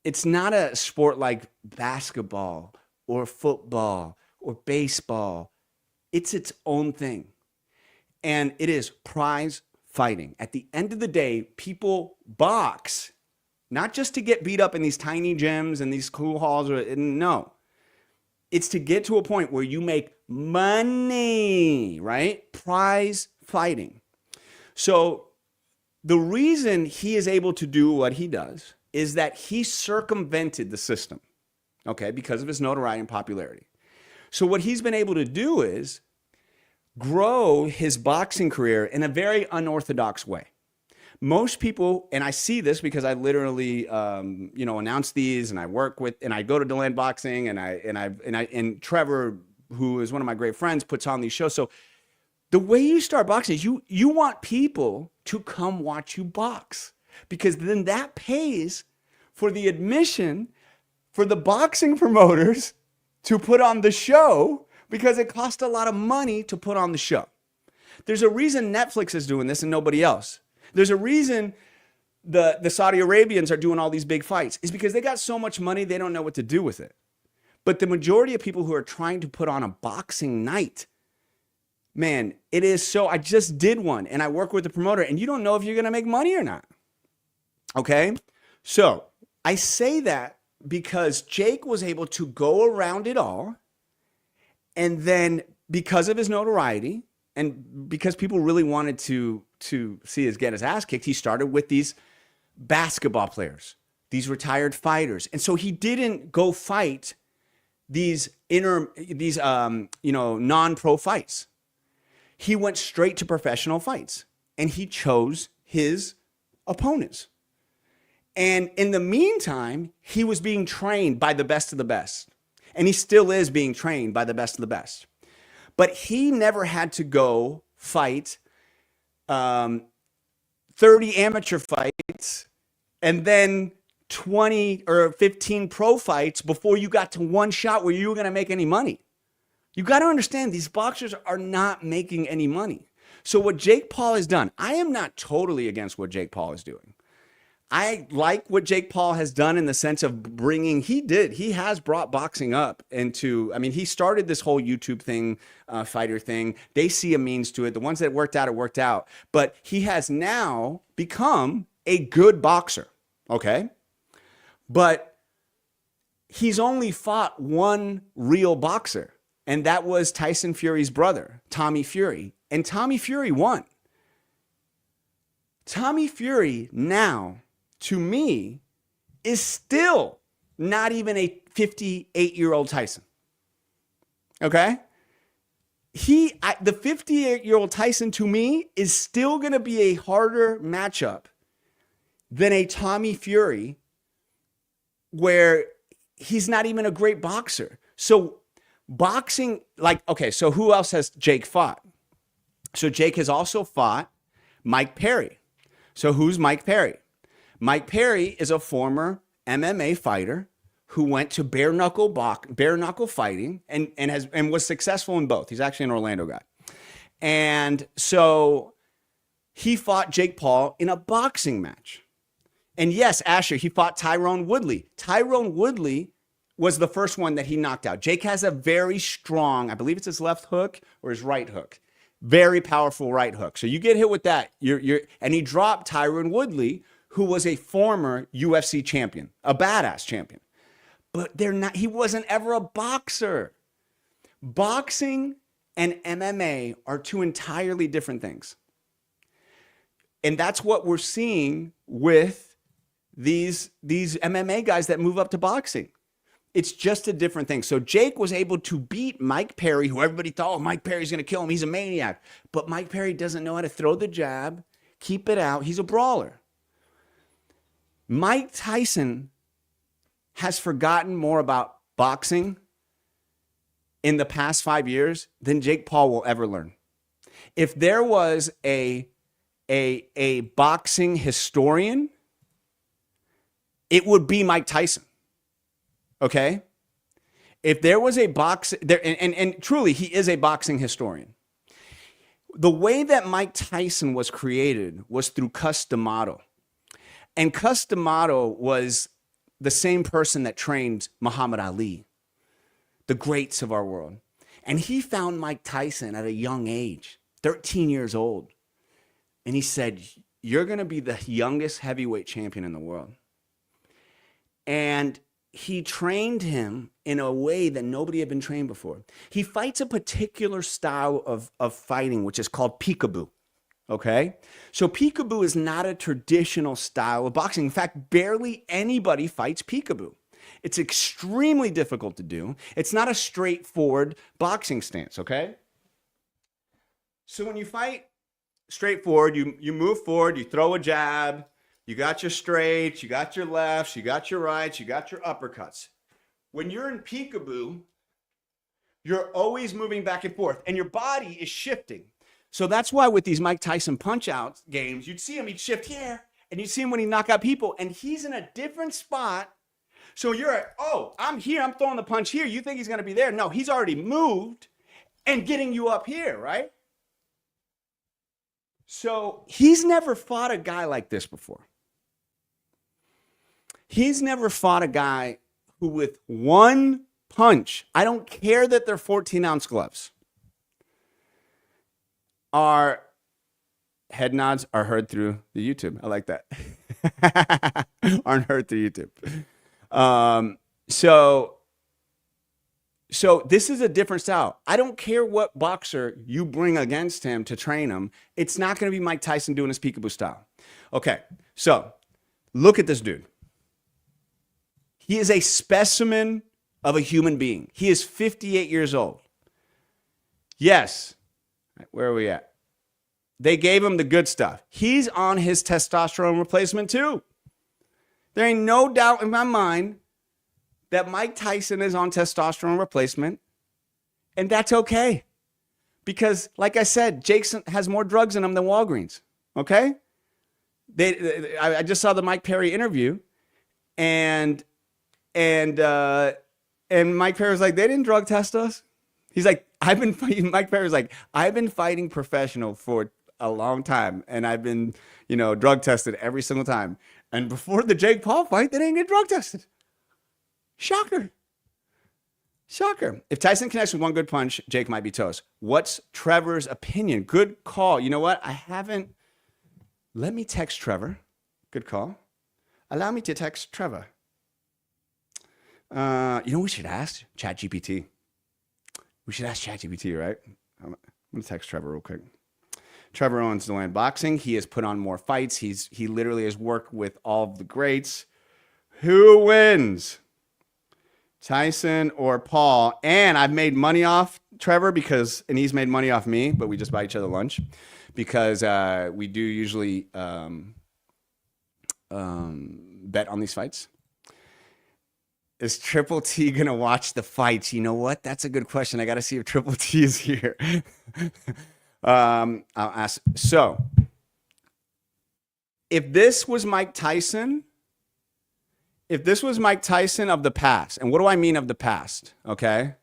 it's not a sport like basketball or football or baseball. It's its own thing. And it is prize fighting. At the end of the day, people box not just to get beat up in these tiny gyms and these cool halls. No, it's to get to a point where you make money, right? Prize fighting. So the reason he is able to do what he does is that he circumvented the system, okay, because of his notoriety and popularity. So what he's been able to do is grow his boxing career in a very unorthodox way. Most people, and I see this because I literally, announce these, and I work with, and I go to DeLand Boxing, and Trevor, who is one of my great friends, puts on these shows. So the way you start boxing is you want people to come watch you box, because then that pays for the admission for the boxing promoters to put on the show, because it costs a lot of money to put on the show. There's a reason Netflix is doing this and nobody else. There's a reason the Saudi Arabians are doing all these big fights, is because they got so much money, they don't know what to do with it. But the majority of people who are trying to put on a boxing night, man, it is so, I just did one and I work with the promoter, and you don't know if you're going to make money or not. Okay. So I say that because Jake was able to go around it all. And then because of his notoriety, and because people really wanted to get his ass kicked, he started with these basketball players, these retired fighters. And so he didn't go fight these non-pro fights. He went straight to professional fights, and he chose his opponents. And in the meantime, he was being trained by the best of the best. And he still is being trained by the best of the best. But he never had to go fight 30 amateur fights and then 20 or 15 pro fights before you got to one shot where you were going to make any money. You got to understand, these boxers are not making any money. So what Jake Paul has done, I am not totally against what Jake Paul is doing. I like what Jake Paul has done in the sense of he has brought boxing up into, he started this whole YouTube thing, fighter thing. They see a means to it. The ones that worked out, it worked out. But he has now become a good boxer, okay? But he's only fought one real boxer, and that was Tyson Fury's brother, Tommy Fury. And Tommy Fury won. Tommy Fury now, to me, is still not even a 58-year-old Tyson. Okay? The 58-year-old Tyson, to me, is still going to be a harder matchup than a Tommy Fury, where he's not even a great boxer. So boxing, so who else has Jake fought? So Jake has also fought Mike Perry. So who's Mike Perry? Mike Perry is a former MMA fighter who went to bare knuckle fighting and was successful in both. He's actually an Orlando guy. And so he fought Jake Paul in a boxing match. And yes, Asher, he fought Tyrone Woodley. Tyrone Woodley was the first one that he knocked out. Jake has a very strong, I believe it's his left hook or his right hook. Very powerful right hook. So you get hit with that, and he dropped Tyrone Woodley, who was a former UFC champion, a badass champion. But he wasn't ever a boxer. Boxing and MMA are two entirely different things. And that's what we're seeing with these MMA guys that move up to boxing. It's just a different thing. So Jake was able to beat Mike Perry, who everybody thought, oh, Mike Perry's going to kill him. He's a maniac. But Mike Perry doesn't know how to throw the jab, keep it out. He's a brawler. Mike Tyson has forgotten more about boxing in the past 5 years than Jake Paul will ever learn. If there was a boxing historian, it would be Mike Tyson. Okay? If there was a and truly he is a boxing historian. The way that Mike Tyson was created was through Cus D'Amato. And Cus D'Amato was the same person that trained Muhammad Ali, the greats of our world. And he found Mike Tyson at a young age, 13 years old. And he said, you're going to be the youngest heavyweight champion in the world. And he trained him in a way that nobody had been trained before. He fights a particular style of fighting, which is called peekaboo. Okay? So peekaboo is not a traditional style of boxing. In fact, barely anybody fights peekaboo. It's extremely difficult to do. It's not a straightforward boxing stance, okay? So when you fight straightforward, you move forward, you throw a jab, you got your straights, you got your lefts, you got your rights, you got your uppercuts. When you're in peekaboo, you're always moving back and forth, and your body is shifting. So that's why with these Mike Tyson punch-out games, you'd see him, he'd shift here, and you'd see him when he knock out people, and he's in a different spot. So you're like, oh, I'm here, I'm throwing the punch here. You think he's going to be there? No, he's already moved and getting you up here, right? So he's never fought a guy like this before. He's never fought a guy who with one punch, I don't care that they're 14-ounce gloves, our head nods are heard through the YouTube. I like that. Aren't heard through YouTube. So this is a different style. I don't care what boxer you bring against him to train him. It's not going to be Mike Tyson doing his peekaboo style. Okay, so look at this dude. He is a specimen of a human being. He is 58 years old. Yes. Where are we at? They gave him the good stuff. He's on his testosterone replacement too. There ain't no doubt in my mind that Mike Tyson is on testosterone replacement, and that's okay. Because, like I said, Jason has more drugs in him than Walgreens, okay? I just saw the Mike Perry interview, and Mike Perry was like, they didn't drug test us. He's like, Mike Perry was like, I've been fighting professional for a long time, and I've been, drug tested every single time. And before the Jake Paul fight, they didn't get drug tested. Shocker. Shocker. If Tyson connects with one good punch, Jake might be toast. What's Trevor's opinion? Good call. You know what? Let me text Trevor. Good call. Allow me to text Trevor. We should ask ChatGPT. We should ask ChatGPT, right? I'm going to text Trevor real quick. Trevor owns the Land Boxing. He has put on more fights. He literally has worked with all of the greats. Who wins? Tyson or Paul? And I've made money off Trevor and he's made money off me, but we just buy each other lunch because we do usually bet on these fights. Is Triple T going to watch the fights? You know what? That's a good question. I got to see if Triple T is here. I'll ask. So, if this was Mike Tyson of the past, and what do I mean of the past? Okay.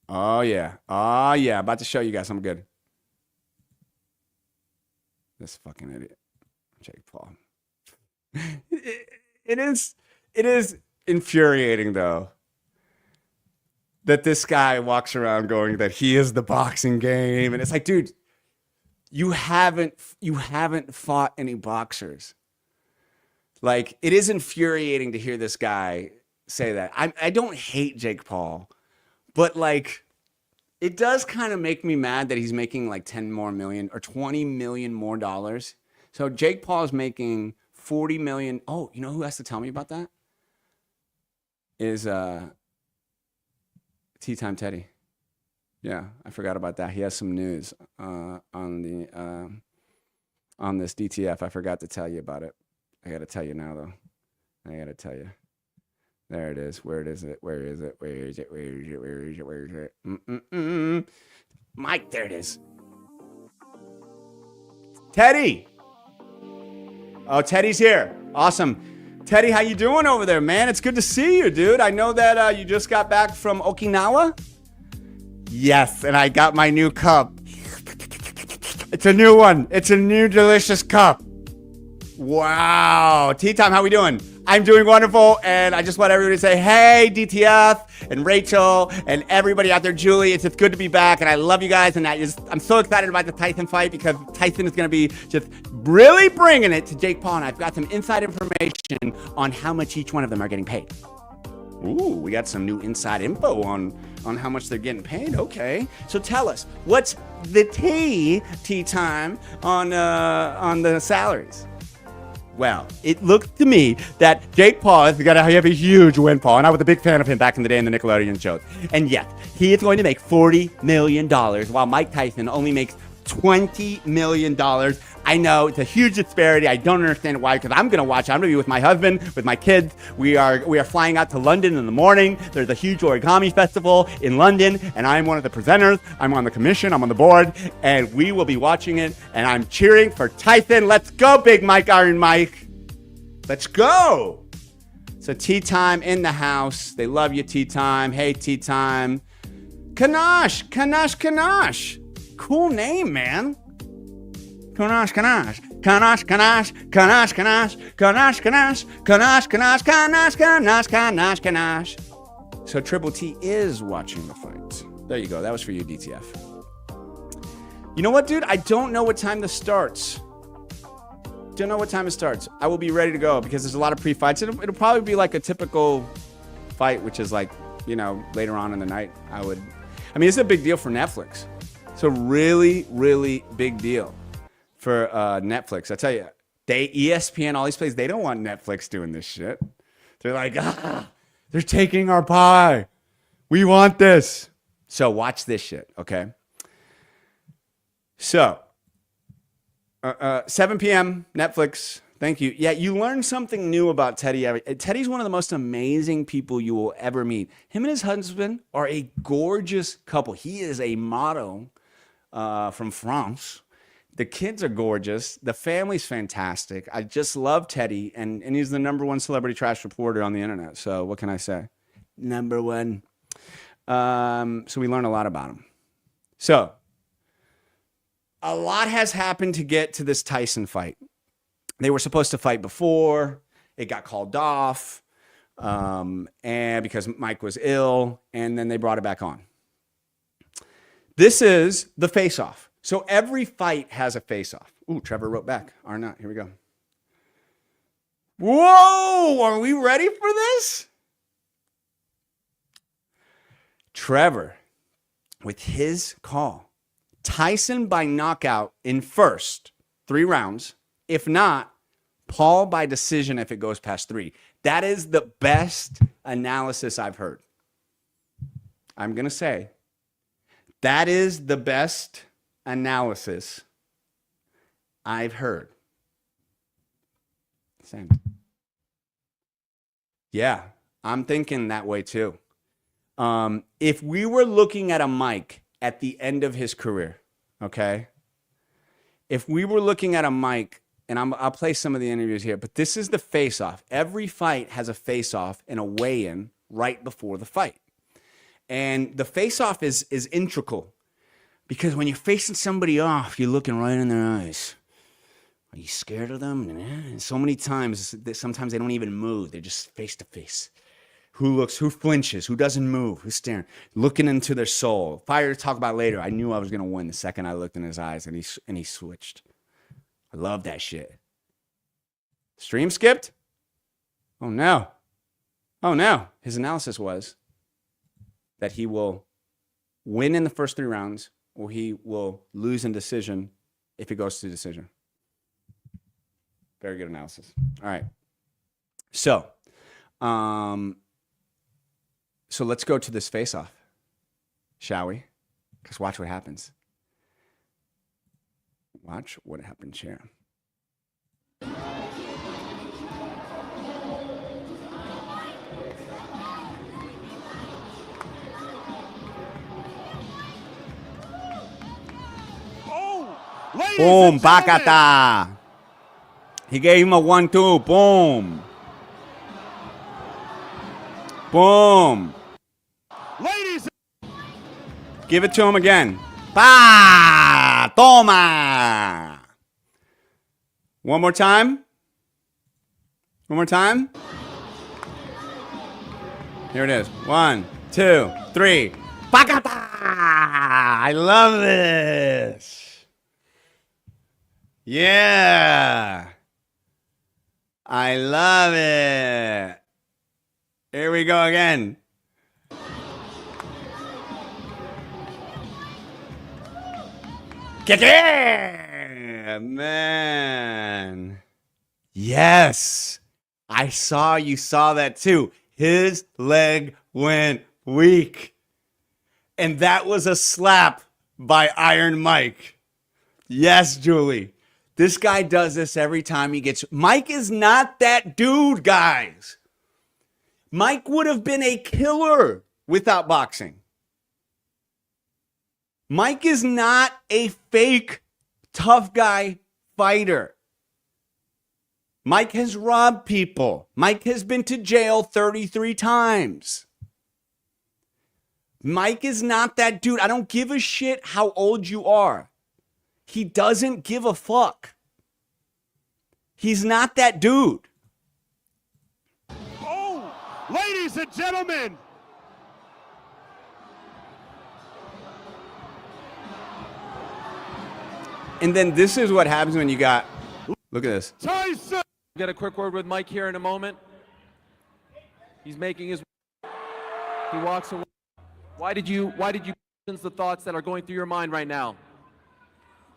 Oh, yeah. About to show you guys something good. This fucking idiot. Jake Paul. It is infuriating, though, that this guy walks around going that he is the boxing game. And it's like, dude, you haven't fought any boxers. Like, it is infuriating to hear this guy say that. I don't hate Jake Paul, but like, it does kind of make me mad that he's making like 10 more million or 20 million more dollars. So Jake Paul is making 40 million. Oh, you know who has to tell me about that? Is Tea Time Teddy. Yeah, I forgot about that. He has some news on this DTF. I forgot to tell you about it. I got to tell you now, though. I got to tell you. There it is. Where is it? Where is it? Where is it? Where is it? Where is it? Where is it? Mike, there it is. Teddy. Oh, Teddy's here. Awesome. Teddy, how you doing over there, man? It's good to see you, dude. I know that you just got back from Okinawa. Yes, and I got my new cup. It's a new one. It's a new delicious cup. Wow. Tea time, how we doing? I'm doing wonderful, and I just want everybody to say, hey, DTF, and Rachel, and everybody out there, Julie, it's just good to be back, and I love you guys, and I'm so excited about the Tyson fight, because Tyson is going to be just really bringing it to Jake Paul, and I've got some inside information on how much each one of them are getting paid. Ooh, we got some new inside info on how much they're getting paid. Okay, so tell us, what's the tea time on the salaries? Well, it looks to me that Jake Paul is going to have a huge windfall, and I was a big fan of him back in the day in the Nickelodeon shows. And yes, he is going to make $40 million, while Mike Tyson only makes $20 million. I know it's a huge disparity. I don't understand why, because I'm going to watch. I'm going to be with my husband, with my kids. We are flying out to London in the morning. There's a huge origami festival in London, and I'm one of the presenters. I'm on the commission. I'm on the board, and we will be watching it, and I'm cheering for Tyson. Let's go, Big Mike, Iron Mike. Let's go. So tea time in the house. They love you, tea time. Hey, tea time. Kanash. Cool name, man. Kanash. So Triple T is watching the fight. There you go. That was for you, DTF. You know what, dude? I don't know what time this starts. I will be ready to go because there's a lot of pre-fights. It'll probably be like a typical fight, which is like, later on in the night. It's a big deal for Netflix. It's a really, really big deal for Netflix. I tell you, ESPN, all these places, they don't want Netflix doing this shit. They're like, they're taking our pie. We want this. So watch this shit, okay? So, 7 p.m., Netflix. Thank you. Yeah, you learn something new about Teddy. Teddy's one of the most amazing people you will ever meet. Him and his husband are a gorgeous couple. He is a model from France. The kids are gorgeous. The family's fantastic. I just love Teddy, and he's the number one celebrity trash reporter on the internet. So what can I say? Number one. So we learn a lot about him. So a lot has happened to get to this Tyson fight. They were supposed to fight before. It got called off, and because Mike was ill, and then they brought it back on. This is the face-off. So every fight has a face-off. Ooh, Trevor wrote back. Or not. Here we go. Whoa! Are we ready for this? Trevor, with his call. Tyson by knockout in first 3 rounds. If not, Paul by decision if it goes past 3. That is the best analysis I've heard. I'm going to say, that is the best analysis I've heard. Same. Yeah, I'm thinking that way too. If we were looking at a Mike at the end of his career, okay? If we were looking at a Mike, and I'll play some of the interviews here, but this is the face-off. Every fight has a face-off and a weigh-in right before the fight. And the face-off is integral. Because when you're facing somebody off, you're looking right in their eyes. Are you scared of them? And so many times, sometimes they don't even move. They're just face to face. Who flinches, who doesn't move, who's staring, looking into their soul. Fire to talk about later. I knew I was going to win the second I looked in his eyes, and he switched. I love that shit. Stream skipped? Oh no. His analysis was that he will win in the first 3 rounds, or he will lose in decision if it goes to decision. Very good analysis. All right. So let's go to this face-off, shall we? Because watch what happens. Watch what happens here. Boom, Bakata. He gave him a 1-2. Boom. Boom. Ladies. Give it to him again. Pa! Toma. One more time. One more time. Here it is. 1, 2, 3. Pakata! I love this. Yeah. I love it. Here we go again. Man. Yes. You saw that too. His leg went weak. And that was a slap by Iron Mike. Yes, Julie. This guy does this every time he gets. Mike is not that dude, guys. Mike would have been a killer without boxing. Mike is not a fake tough guy fighter. Mike has robbed people. Mike has been to jail 33 times. Mike is not that dude. I don't give a shit how old you are. He doesn't give a fuck. He's not that dude. Oh, ladies and gentlemen. And then this is what happens when you got, look at this. Tyson. Get a quick word with Mike here in a moment. He's making his. He walks away. Why did you the thoughts that are going through your mind right now?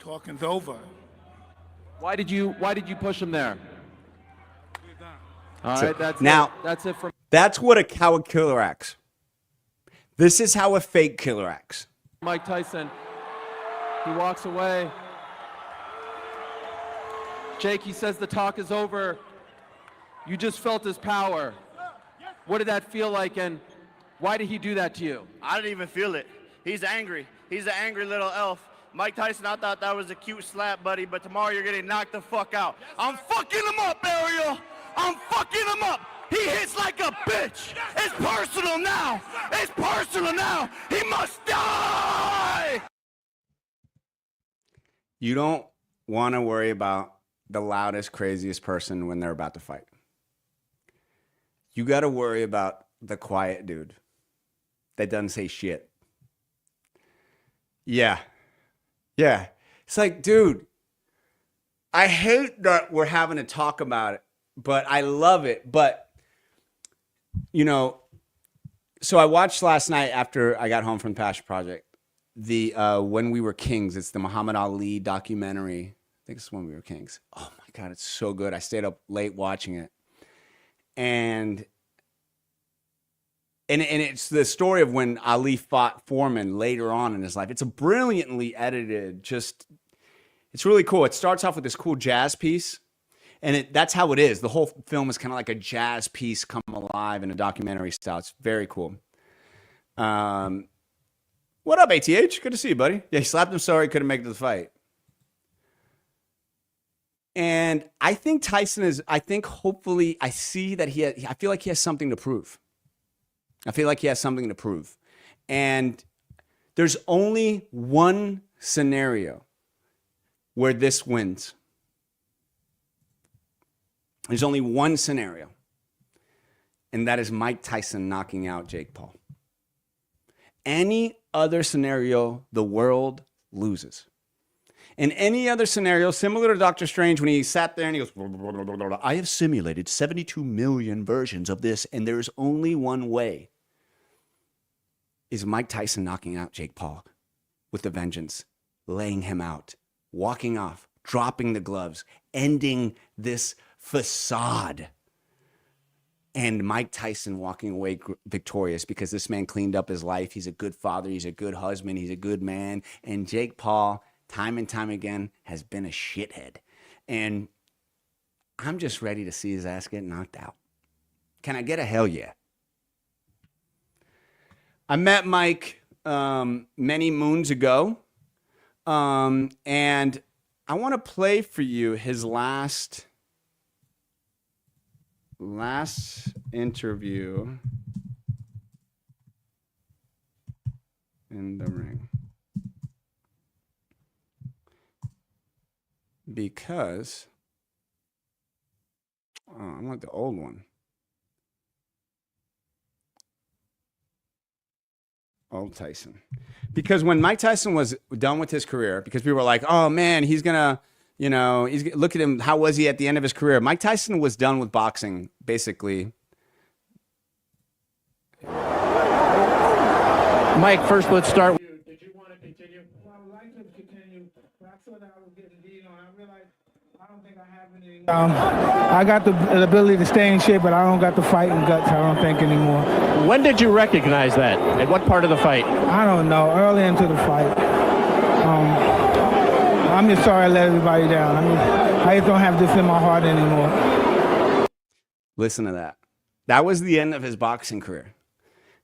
Talking's over. Why did you push him there? All right, that's it from. That's what how a killer acts. This is how a fake killer acts. Mike Tyson. He walks away. Jake, he says the talk is over. You just felt his power. What did that feel like, and why did he do that to you? I didn't even feel it. He's angry. He's an angry little elf. Mike Tyson, I thought that was a cute slap, buddy, but tomorrow you're getting knocked the fuck out. I'm fucking him up, Ariel. I'm fucking him up. He hits like a bitch. It's personal now. It's personal now. He must die. You don't want to worry about the loudest, craziest person when they're about to fight. You got to worry about the quiet dude that doesn't say shit. Yeah. It's like, dude, I hate that we're having to talk about it, but I love it. But, you know, so I watched last night after I got home from the Passion Project, the When We Were Kings. It's the Muhammad Ali documentary. I think it's When We Were Kings. Oh my God, it's so good. I stayed up late watching it. And it's the story of when Ali fought Foreman later on in his life. It's a brilliantly edited, it's really cool. It starts off with this cool jazz piece. And that's how it is. The whole film is kind of like a jazz piece come alive in a documentary style. It's very cool. What up, ATH? Good to see you, buddy. Yeah, he slapped him so he couldn't make it to the fight. And I think Tyson is, hopefully, I feel like he has something to prove. And there's only one scenario where this wins. There's only one scenario. And that is Mike Tyson knocking out Jake Paul. Any other scenario, the world loses. In any other scenario, similar to Doctor Strange when he sat there and he goes, I have simulated 72 million versions of this, and there's only one way. Is Mike Tyson knocking out Jake Paul with a vengeance, laying him out, walking off, dropping the gloves, ending this facade. And Mike Tyson walking away victorious because this man cleaned up his life. He's a good father. He's a good husband. He's a good man. And Jake Paul, time and time again, has been a shithead. And I'm just ready to see his ass get knocked out. Can I get a hell yeah? I met Mike many moons ago. And I want to play for you his last interview in the ring. Because I want the old one. Old Tyson. Because when Mike Tyson was done with his career, because people were like, oh man, he's gonna, look at him. How was he at the end of his career? Mike Tyson was done with boxing, basically. Mike, first let's start. Did you want to continue? Well, I would like to continue, but I saw that I was getting beat on. I realized I don't think I have any. I got the ability to stay in shape, but I don't got the fighting guts, I don't think, anymore. When did you recognize that? At what part of the fight? I don't know. Early into the fight. I'm just sorry I let everybody down. I just don't have this in my heart anymore. Listen to that. That was the end of his boxing career.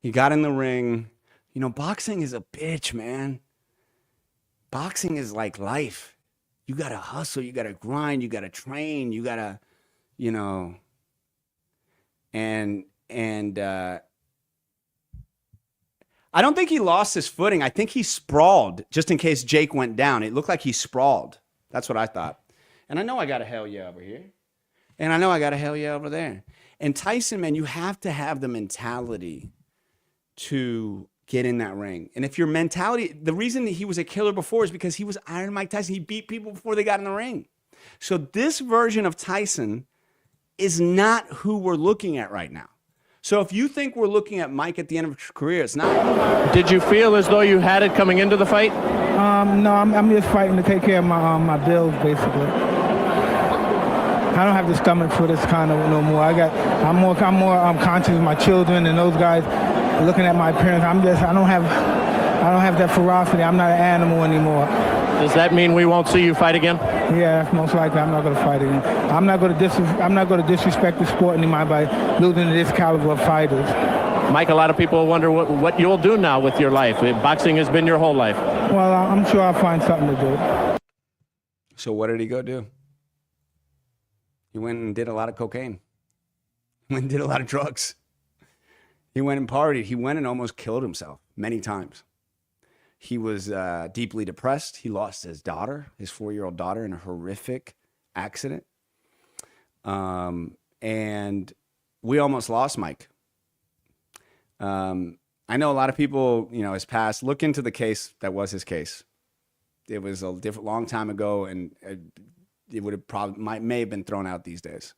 He got in the ring. Boxing is a bitch, man. Boxing is like life. You got to hustle. You got to grind. You got to train. You got to, and I don't think he lost his footing. I think he sprawled just in case Jake went down. It looked like he sprawled. That's what I thought. And I know I got a hell yeah over here. And I know I got a hell yeah over there. And Tyson, man, you have to have the mentality to get in that ring. And if your mentality, the reason that he was a killer before is because he was Iron Mike Tyson. He beat people before they got in the ring. So this version of Tyson is not who we're looking at right now. So if you think we're looking at Mike at the end of his career, it's not. Did you feel as though you had it coming into the fight? No, I'm just fighting to take care of my bills, basically. I don't have the stomach for this kind of no more. I'm more conscious of my children and those guys. Looking at my appearance, I don't have that ferocity. I'm not an animal anymore. Does that mean we won't see you fight again? Yeah, most likely I'm not going to fight again. I'm not going to disrespect the sport anymore by losing to this caliber of fighters. Mike, a lot of people wonder what you'll do now with your life. Boxing has been your whole life. Well, I'm sure I'll find something to do. So what did he go do? He went and did a lot of cocaine. He went and did a lot of drugs. He went and partied. He went and almost killed himself many times. He was deeply depressed. He lost his daughter, his 4-year-old daughter, in a horrific accident. And we almost lost Mike. I know a lot of people, his past, look into the case that was his case. It was a long time ago, and it would have may have been thrown out these days.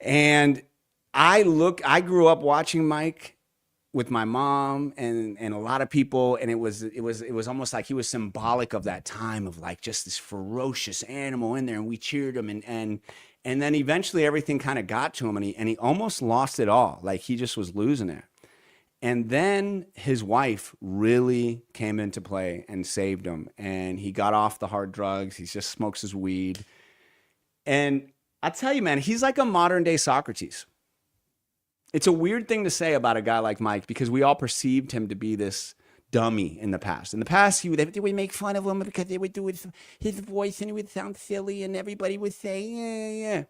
And I grew up watching Mike with my mom and a lot of people, and it was almost like he was symbolic of that time of like just this ferocious animal in there, and we cheered him, and then eventually everything kind of got to him, and he almost lost it all, like he just was losing it. And then his wife really came into play and saved him, and he got off the hard drugs. He just smokes his weed, and I tell you, man, he's like a modern day Socrates. It's a weird thing to say about a guy like Mike because we all perceived him to be this dummy in the past. In the past, they would make fun of him because they would do his voice and he would sound silly and everybody would say, yeah.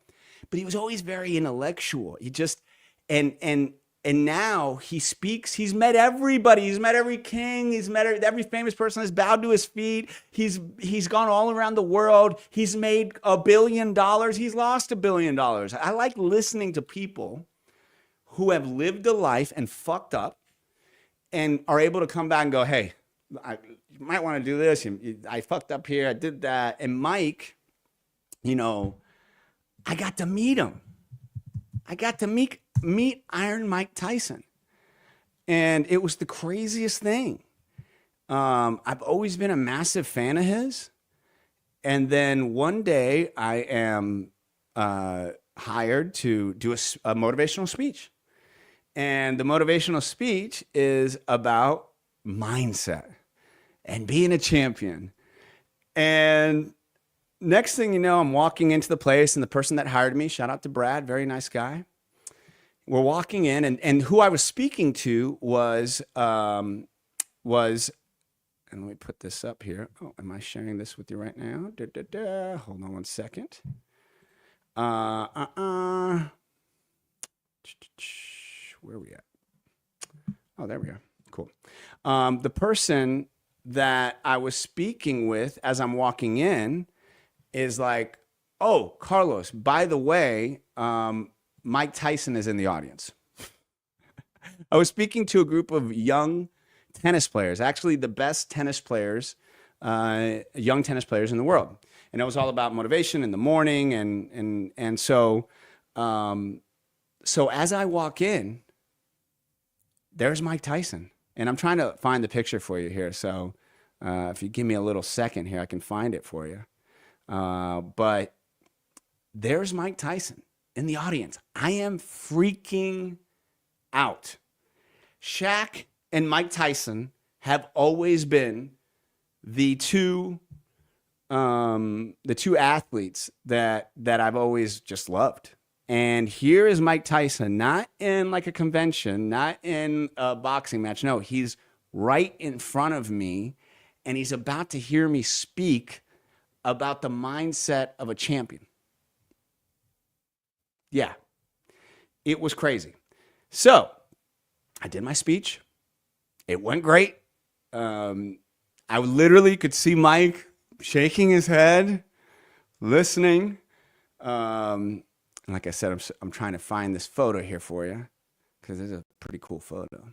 But he was always very intellectual. He just, and now he speaks. He's met everybody. He's met every king. He's met every famous person has bowed to his feet. He's gone all around the world. He's made $1 billion. He's lost $1 billion. I like listening to people who have lived a life and fucked up and are able to come back and go, hey, you might want to do this. I fucked up here. I did that. And Mike, I got to meet him. I got to meet Iron Mike Tyson. And it was the craziest thing. I've always been a massive fan of his. And then one day I am hired to do a motivational speech. And the motivational speech is about mindset and being a champion. And next thing you know, I'm walking into the place, and the person that hired me, shout out to Brad, very nice guy. We're walking in, and who I was speaking to was, and let me put this up here. Oh, am I sharing this with you right now? Hold on one second. Where are we at? Oh, there we are. Cool. The person that I was speaking with as I'm walking in is like, Oh, Carlos, by the way, Mike Tyson is in the audience. I was speaking to a group of young tennis players, actually the best tennis players, young tennis players in the world. And it was all about motivation in the morning. And so as I walk in, there's Mike Tyson. And I'm trying to find the picture for you here. So if you give me a little second here, I can find it for you. But there's Mike Tyson in the audience. I am freaking out. Shaq and Mike Tyson have always been the two athletes that I've always just loved. And here is Mike Tyson, not in like a convention, not in a boxing match. No, he's right in front of me, and he's about to hear me speak about the mindset of a champion. Yeah, it was crazy. So I did my speech. It went great. I literally could see Mike shaking his head, listening. And like I said, I'm trying to find this photo here for you because it's a pretty cool photo.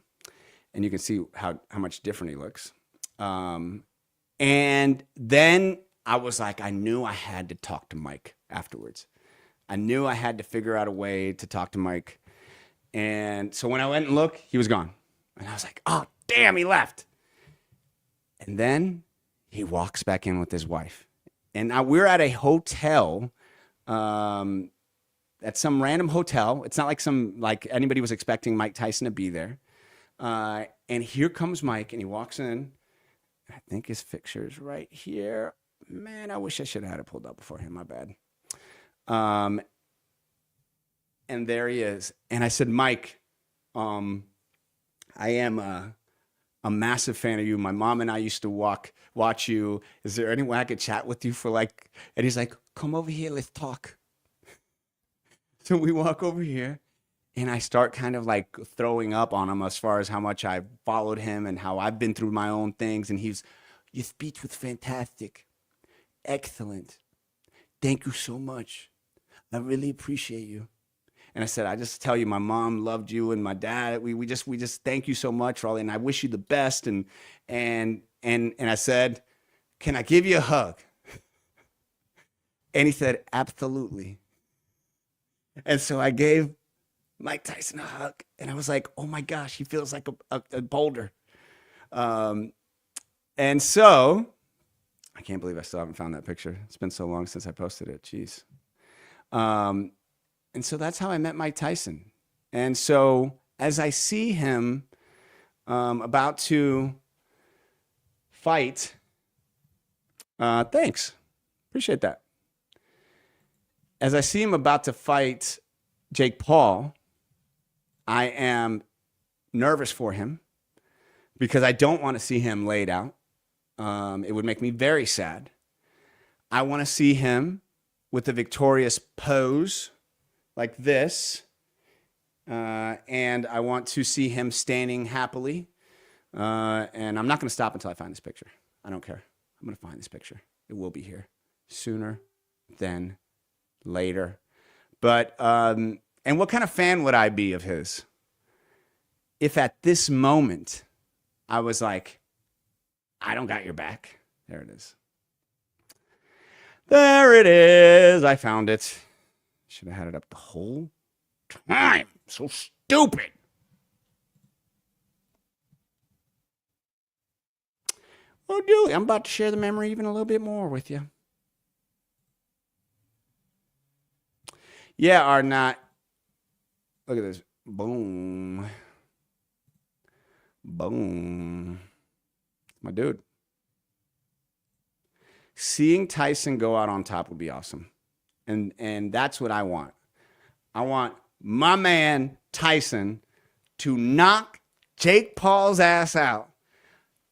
And you can see how much different he looks. And then I was like, I knew I had to talk to Mike afterwards. I knew I had to figure out a way to talk to Mike. And so when I went and looked, he was gone. And I was like, oh, damn, he left. And then he walks back in with his wife. And we're at a hotel, at some random hotel. It's not like anybody was expecting Mike Tyson to be there. And here comes Mike, and he walks in. I think his picture's right here. Man, I wish I should have had it pulled up before him. My bad. And there he is. And I said, Mike, I am a massive fan of you. My mom and I used to watch you. Is there any way I could chat with you for like, and he's like, come over here, let's talk. So we walk over here, and I start kind of like throwing up on him as far as how much I followed him and how I've been through my own things. And your speech was fantastic. Excellent. Thank you so much. I really appreciate you. And I said, I just tell you, my mom loved you, and my dad. We just thank you so much for all, and I wish you the best. And I said, can I give you a hug? And he said, absolutely. And so I gave Mike Tyson a hug, and I was like, oh my gosh, he feels like a boulder. And so I can't believe I still haven't found that picture. It's been so long since I posted it. Jeez. And so that's how I met Mike Tyson. And so as I see him about to fight, thanks. Appreciate that. As I see him about to fight Jake Paul, I am nervous for him because I don't want to see him laid out. It would make me very sad. I want to see him with a victorious pose like this. And I want to see him standing happily. And I'm not going to stop until I find this picture. I don't care. I'm going to find this picture. It will be here sooner than later. But, and what kind of fan would I be of his if at this moment I was like, I don't got your back? There it is. There it is. I found it. Should have had it up the whole time. So stupid. Well, Julie, I'm about to share the memory even a little bit more with you. Yeah, are not. Look at this. Boom. Boom. My dude. Seeing Tyson go out on top would be awesome. And that's what I want. I want my man Tyson to knock Jake Paul's ass out.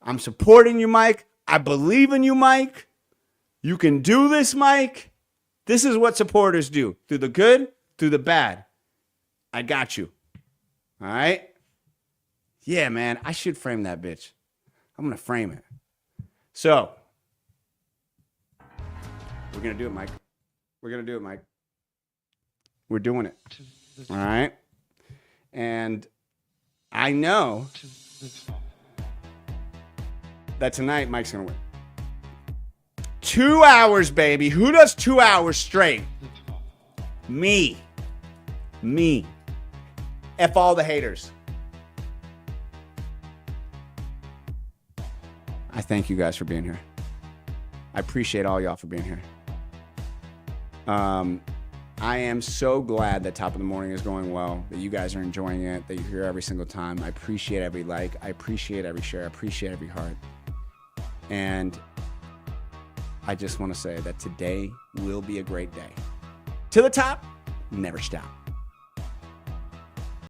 I'm supporting you, Mike. I believe in you, Mike. You can do this, Mike. This is what supporters do. Through the good, through the bad. I got you. All right? Yeah, man. I should frame that bitch. I'm going to frame it. So, we're going to do it, Mike. We're going to do it, Mike. We're doing it. All right? And I know that tonight Mike's going to win. 2 hours, baby. Who does 2 hours straight? Me. F all the haters. I thank you guys for being here. I appreciate all y'all for being here. I am so glad that Top of the Morning is going well, that you guys are enjoying it, that you're here every single time. I appreciate every like. I appreciate every share. I appreciate every heart. And I just want to say that today will be a great day. To the top, never stop.